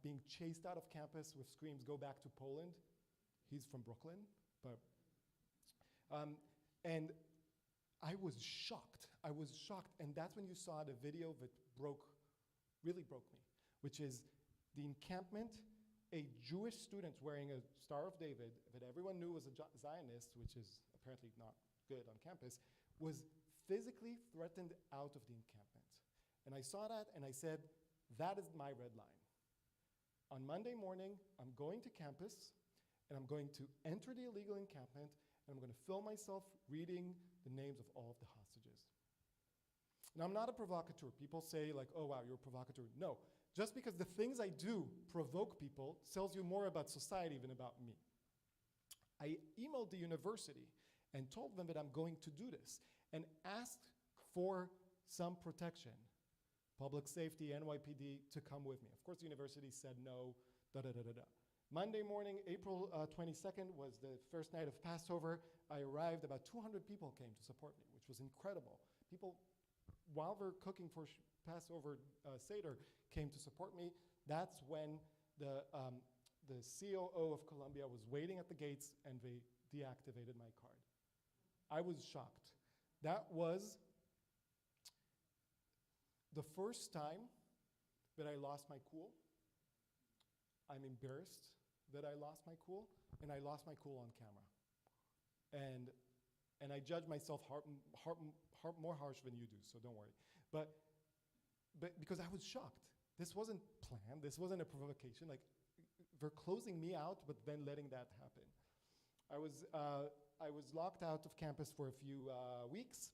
being chased out of campus with screams, "Go back to Poland." He's from Brooklyn, but and I was shocked. I was shocked, and that's when you saw the video that really broke me, which is the encampment. A Jewish student wearing a Star of David that everyone knew was a Zionist, which is apparently not good on campus, was physically threatened out of the encampment. And I saw that, and I said, that is my red line. On Monday morning, I'm going to campus, and I'm going to enter the illegal encampment, and I'm going to film myself reading the names of all of the hostages. Now, I'm not a provocateur. People say, like, oh, wow, you're a provocateur. No. Just because the things I do provoke people tells you more about society than about me. I emailed the university and told them that I'm going to do this and asked for some protection, public safety, NYPD, to come with me. Of course, the university said no, da-da-da-da-da. Monday morning, April 22nd, was the first night of Passover. I arrived, about 200 people came to support me, which was incredible. People, while they're cooking for Passover Seder, came to support me. That's when the COO of Columbia was waiting at the gates, and they deactivated my card. I was shocked. That was the first time that I lost my cool. I'm embarrassed that I lost my cool, and I lost my cool on camera. And I judge myself more harsh than you do, so don't worry. But because I was shocked. This wasn't planned. This wasn't a provocation. Like, they're closing me out, but then letting that happen. I was locked out of campus for a few weeks.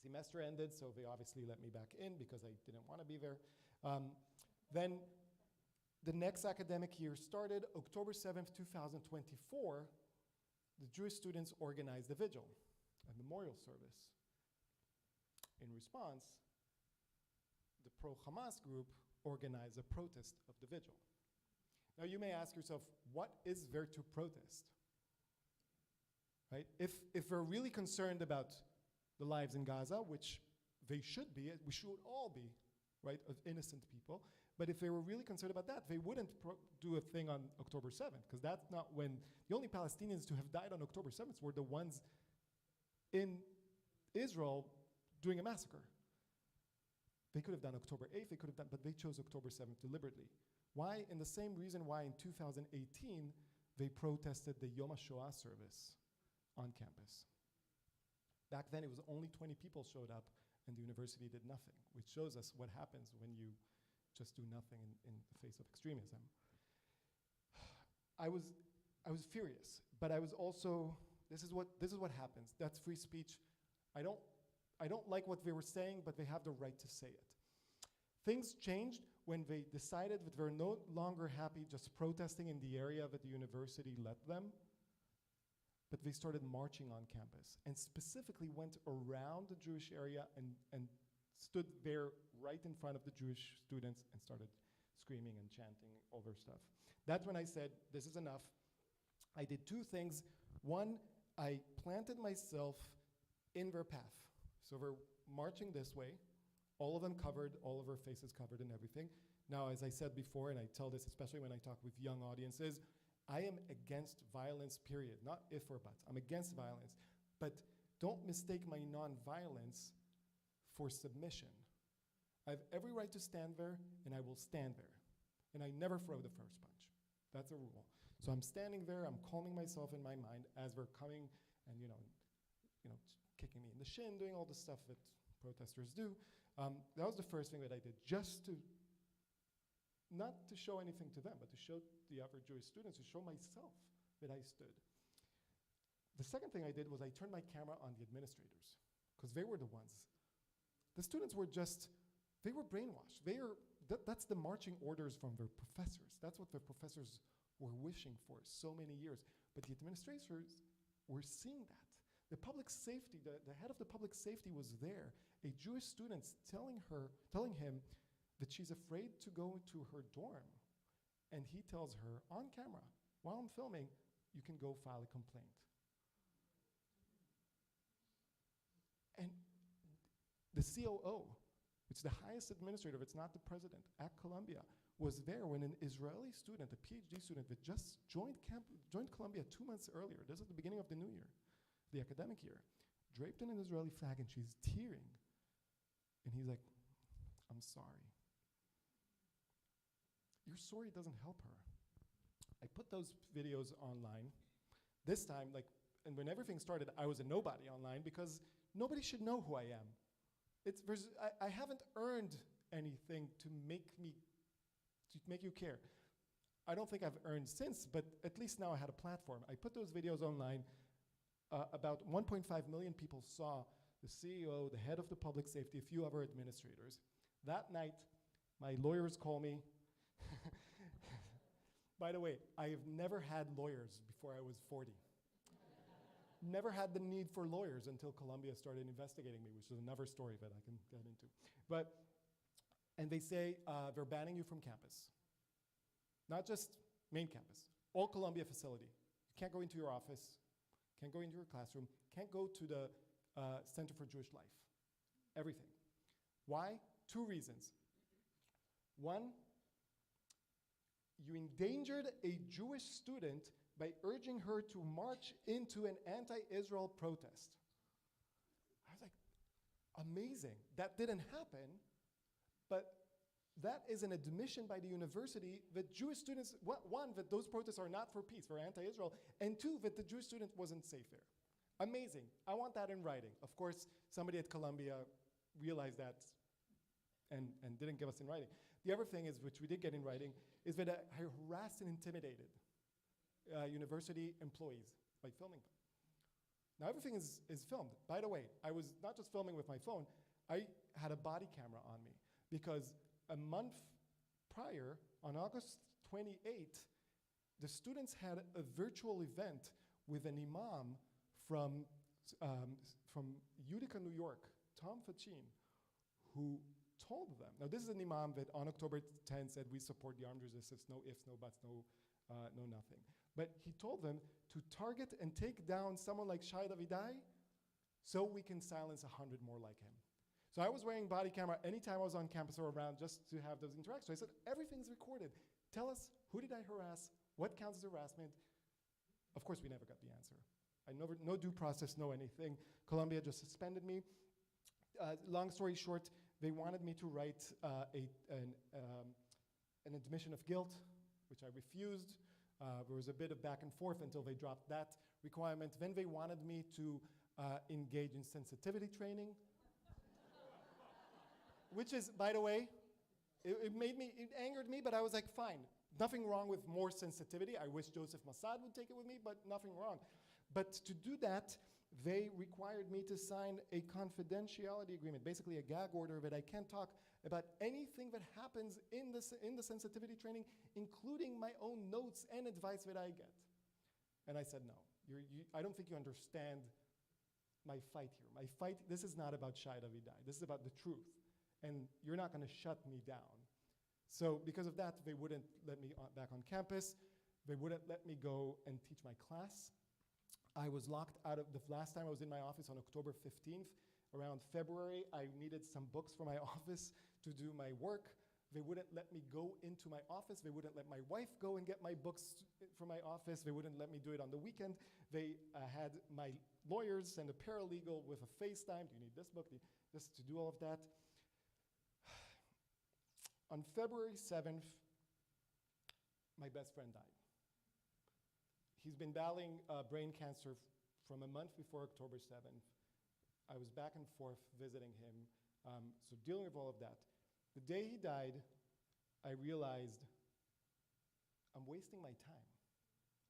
Semester ended, so they obviously let me back in because I didn't want to be there. Then the next academic year started, October 7th, 2024. the Jewish students organized a vigil, a memorial service. In response, the pro-Hamas group organized a protest of the vigil. Now you may ask yourself, what is there to protest? Right? If we're really concerned about the lives in Gaza, which they should be, we should all be, right, of innocent people, but if they were really concerned about that, they wouldn't do a thing on October 7th, because that's not when, the only Palestinians to have died on October 7th were the ones in Israel doing a massacre. They could have done October 8th, they could have done, but they chose October 7th deliberately. Why? In the same reason why in 2018 they protested the Yom HaShoah service on campus. Back then it was only 20 people showed up and the university did nothing, which shows us what happens when you just do nothing in the face of extremism. I was furious, but I was also, this is what happens. That's free speech. I don't like what they were saying, but they have the right to say it. Things changed when they decided that they're no longer happy just protesting in the area that the university let them, but they started marching on campus and specifically went around the Jewish area and stood there right in front of the Jewish students and started screaming and chanting over stuff. That's when I said, this is enough. I did two things. One, I planted myself in their path. So we're marching this way, all of them covered, all of their faces covered and everything. Now, as I said before, and I tell this especially when I talk with young audiences, I am against violence, period. Not if or buts. I'm against violence. But don't mistake my non-violence for submission. I have every right to stand there, and I will stand there. And I never throw the first punch. That's a rule. So I'm standing there, I'm calming myself in my mind as they're coming and, kicking me in the shin, doing all the stuff that protesters do. That was the first thing that I did, just to, not to show anything to them, but to show the other Jewish students, to show myself that I stood. The second thing I did was I turned my camera on the administrators, because they were the ones. The students were just, they were brainwashed. That's the marching orders from their professors. That's what the professors were wishing for so many years. But the administrators were seeing that. The public safety, the head of the public safety was there. A Jewish student telling him that she's afraid to go to her dorm. And he tells her on camera, while I'm filming, you can go file a complaint. And the COO, which is the highest administrator, it's not the president, at Columbia, was there when an Israeli student, a PhD student that just joined Columbia 2 months earlier, this is the beginning of the new year, the academic year, draped in an Israeli flag, and she's tearing. And he's like, I'm sorry. Your story doesn't help her. I put those videos online. This time, and when everything started, I was a nobody online because nobody should know who I am. I haven't earned anything to make you care. I don't think I've earned since, but at least now I had a platform. I put those videos online. About 1.5 million people saw the CEO, the head of the public safety, a few other administrators. That night, my lawyers call me. By the way, I have never had lawyers before I was 40. Never had the need for lawyers until Columbia started investigating me, which is another story that I can get into. And they say, they're banning you from campus. Not just main campus, all Columbia facility. You can't go into your office, can't go into your classroom, can't go to the Center for Jewish Life. Everything. Why? Two reasons. One, you endangered a Jewish student by urging her to march into an anti-Israel protest. I was like, amazing. That didn't happen, but that is an admission by the university that Jewish students, one, that those protests are not for peace, for anti-Israel, and two, that the Jewish student wasn't safe there. Amazing. I want that in writing. Of course, somebody at Columbia realized that and didn't give us in writing. The other thing is, which we did get in writing, is that I harassed and intimidated university employees by filming them. Now everything is filmed. By the way, I was not just filming with my phone, I had a body camera on me because a month prior, on August 28th, the students had a virtual event with an imam from, from Utica, New York, Tom Fachin, who told them, now this is an imam that on October 10th said we support the armed resistance, no ifs, no buts, no nothing. But he told them to target and take down someone like Shai Davidai so we can silence 100 more like him. So I was wearing body camera anytime I was on campus or around just to have those interactions. So I said, everything's recorded. Tell us, who did I harass? What counts as harassment? Of course, we never got the answer. No due process, no anything. Columbia just suspended me. Long story short, they wanted me to write an admission of guilt, which I refused. There was a bit of back and forth until they dropped that requirement. Then they wanted me to engage in sensitivity training, which is, by the way, it angered me, but I was like, fine. Nothing wrong with more sensitivity. I wish Joseph Mossad would take it with me, but nothing wrong. But to do that, they required me to sign a confidentiality agreement, basically a gag order that I can't talk about anything that happens in the sensitivity training, including my own notes and advice that I get. And I said, no, I don't think you understand my fight here. My fight, this is not about Shai Davidai. This is about the truth. And you're not going to shut me down. So because of that, they wouldn't let me back on campus. They wouldn't let me go and teach my class. I was locked out of, the last time I was in my office on October 15th. Around February, I needed some books for my office to do my work. They wouldn't let me go into my office. They wouldn't let my wife go and get my books from my office. They wouldn't let me do it on the weekend. They had my lawyers send a paralegal with a FaceTime. Do you need this book? Just to do all of that. On February 7th, my best friend died. He's been battling brain cancer from a month before October 7th. I was back and forth visiting him, so dealing with all of that. The day he died, I realized I'm wasting my time.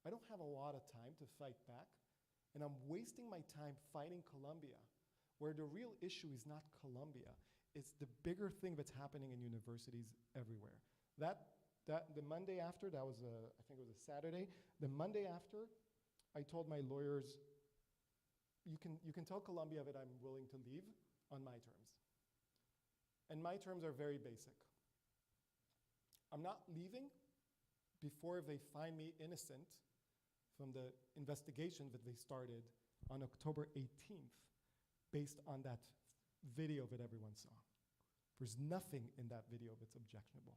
I don't have a lot of time to fight back, and I'm wasting my time fighting Columbia, where the real issue is not Columbia. It's the bigger thing that's happening in universities everywhere. The Monday after, that was I think it was a Saturday, the Monday after, I told my lawyers, you can tell Columbia that I'm willing to leave on my terms. And my terms are very basic. I'm not leaving before they find me innocent from the investigation that they started on October 18th based on that video that everyone saw. There's nothing in that video that's objectionable.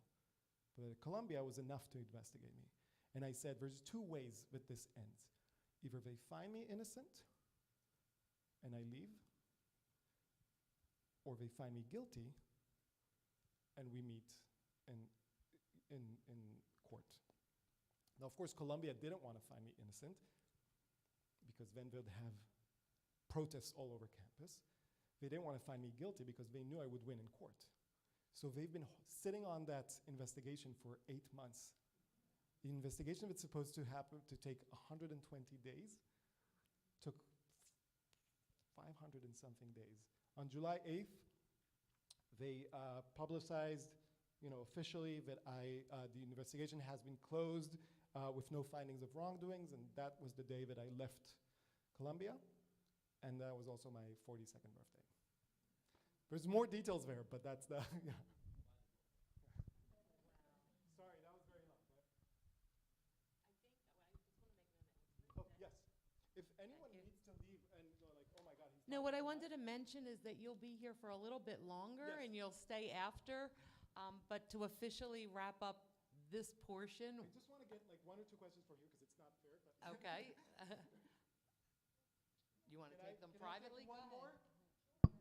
But at Columbia was enough to investigate me. And I said, there's two ways that this ends. Either they find me innocent and I leave, or they find me guilty and we meet in court. Now, of course, Columbia didn't want to find me innocent because then they'd have protests all over campus. They didn't want to find me guilty because they knew I would win in court. So they've been sitting on that investigation for 8 months. The investigation that's supposed to take 120 days took 500 and something days. On July 8th, they publicized, officially that the investigation has been closed with no findings of wrongdoings, and that was the day that I left Columbia, and that was also my 42nd birthday. There's more details there, but that's the, yeah. Sorry, that was very long, right? Oh, yes. If anyone needs to leave and go like, oh my God, he's No, what I wanted to mention is that you'll be here for a little bit longer Yes. and you'll stay after, but to officially wrap up this portion, I just want to get like 1 or 2 questions from you because it's not fair. But okay? You want to Can I- take them can I take privately? one Go more? ahead.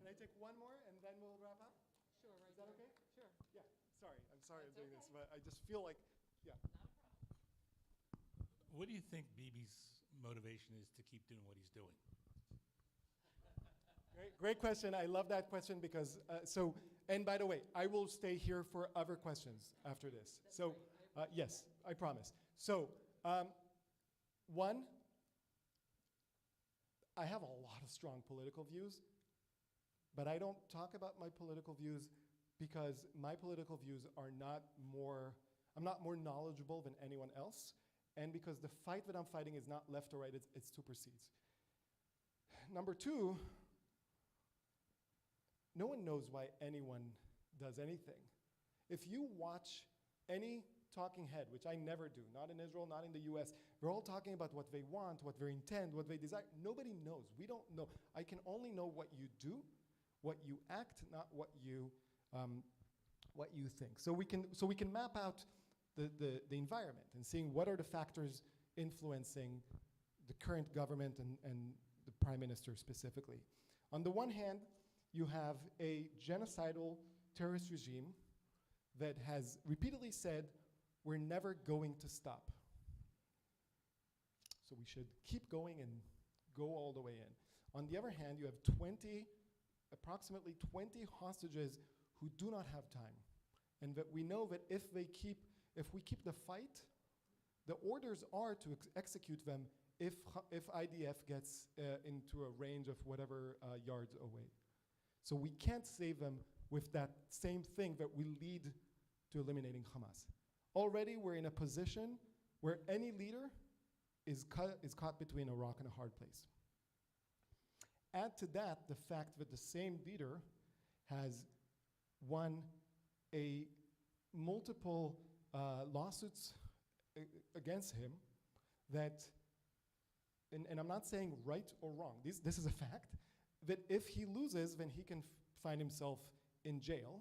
Can I take one more and then we'll wrap up? Sure, right Is that there. okay? Sure. Yeah, sorry. I'm sorry I'm That's doing this, okay. but I just feel like, yeah. What do you think Bibi's motivation is to keep doing what he's doing? Great question. I love that question because, and by the way, I will stay here for other questions after this. So, yes, I promise. So, one, I have a lot of strong political views, but I don't talk about my political views because my political views are not more, I'm not more knowledgeable than anyone else, and because the fight that I'm fighting is not left or right, it supersedes. Number two, no one knows why anyone does anything. If you watch any talking head, which I never do, not in Israel, not in the US, they're all talking about what they want, what they intend, what they desire. Nobody knows. We don't know. I can only know what you do, what you act, not what you think. So we can map out the environment and seeing what are the factors influencing the current government and the prime minister specifically. On the one hand, you have a genocidal terrorist regime that has repeatedly said, we're never going to stop. So we should keep going and go all the way in. On the other hand, you have approximately 20 hostages who do not have time. And that we know that if we keep the fight, the orders are to execute them if IDF gets into a range of whatever yards away. So we can't save them with that same thing that will lead to eliminating Hamas. Already we're in a position where any leader is caught between a rock and a hard place. Add to that the fact that the same leader has won multiple lawsuits against him that, and I'm not saying right or wrong, this is a fact, that if he loses, then he can find himself in jail,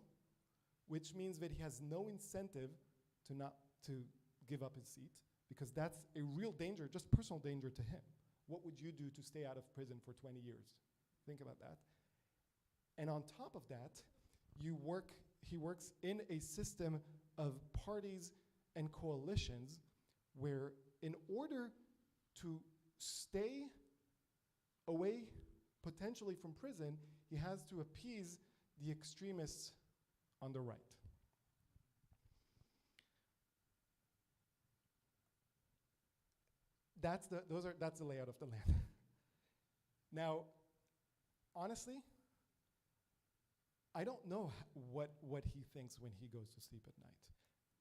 which means that he has no incentive to give up his seat, because that's a real danger, just personal danger to him. What would you do to stay out of prison for 20 years? Think about that. And on top of that, he works in a system of parties and coalitions where in order to stay away potentially from prison, he has to appease the extremists on the right. That's the layout of the land. Now, honestly, I don't know what he thinks when he goes to sleep at night.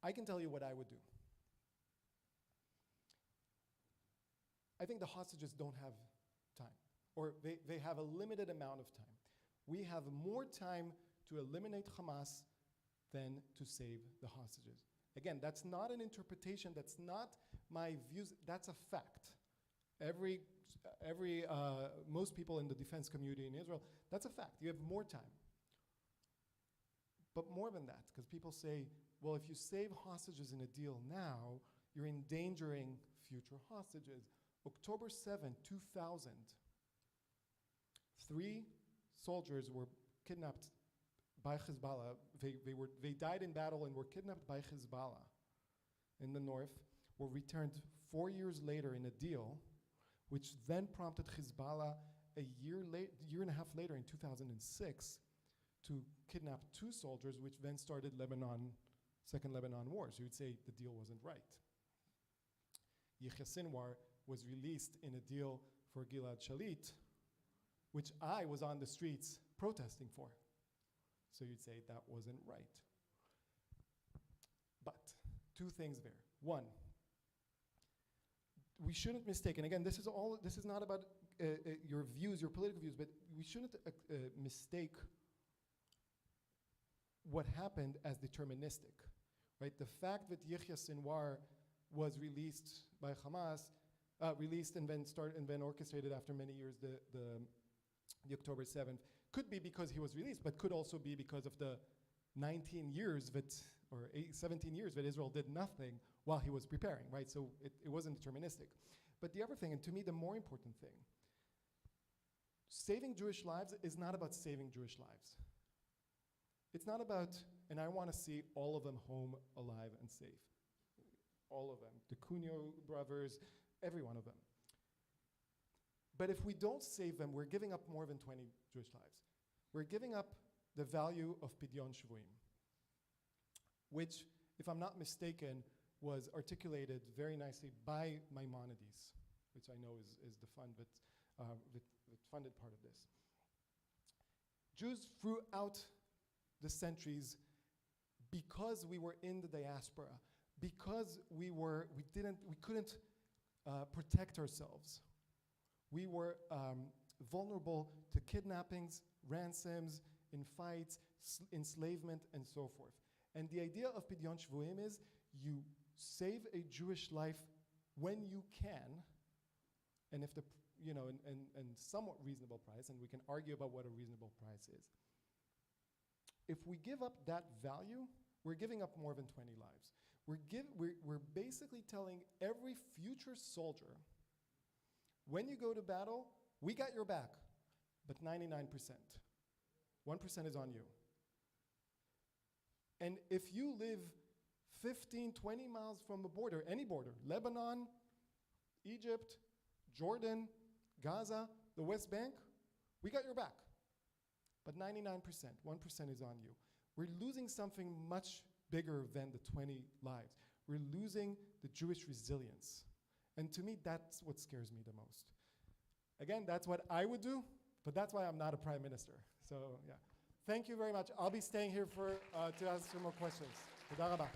I can tell you what I would do. I think the hostages don't have time, or they have a limited amount of time. We have more time to eliminate Hamas than to save the hostages. Again, that's not an interpretation, that's not my views, that's a fact. Most people in the defense community in Israel, that's a fact. You have more time. But more than that, because people say, well, if you save hostages in a deal now, you're endangering future hostages. October 7, 2000, 3 soldiers were kidnapped by Hezbollah. They died in battle and were kidnapped by Hezbollah in the north, were returned 4 years later in a deal, which then prompted Hezbollah a year and a half later in 2006 to kidnap 2 soldiers, which then started Second Lebanon War. So you'd say the deal wasn't right. Yahya Sinwar was released in a deal for Gilad Shalit, which I was on the streets protesting for. So you'd say that wasn't right. But 2 things there. 1, we shouldn't mistake, and again, this is not about your views, your political views, but we shouldn't mistake what happened as deterministic, right? The fact that Yahya Sinwar was released by Hamas, released and then orchestrated after many years the October 7th, could be because he was released, but could also be because of the 17 years that Israel did nothing while he was preparing, right? So it wasn't deterministic. But the other thing, and to me the more important thing, saving Jewish lives is not about saving Jewish lives. It's not about, and I want to see all of them home alive and safe. All of them, the Cuneo brothers, every one of them. But if we don't save them, we're giving up more than 20 Jewish lives. We're giving up the value of Pidyon Shvuim, which, if I'm not mistaken, was articulated very nicely by Maimonides, which I know is the funded part of this. Jews throughout the centuries, because we were in the diaspora, because we couldn't protect ourselves. We were vulnerable to kidnappings, ransoms, in fights, enslavement, and so forth. And the idea of Pidyon Shvuim is you save a Jewish life when you can, and if the, and somewhat reasonable price, and we can argue about what a reasonable price is. If we give up that value, we're giving up more than 20 lives. We're basically telling every future soldier, when you go to battle, we got your back, but 99%. 1% is on you. And if you live 15, 20 miles from a border, any border, Lebanon, Egypt, Jordan, Gaza, the West Bank, we got your back. But 99%, 1% is on you. We're losing something much bigger than the 20 lives. We're losing the Jewish resilience. And to me, that's what scares me the most. Again, that's what I would do, but that's why I'm not a prime minister. So, yeah. Thank you very much. I'll be staying here to ask some more questions. Toda rabah.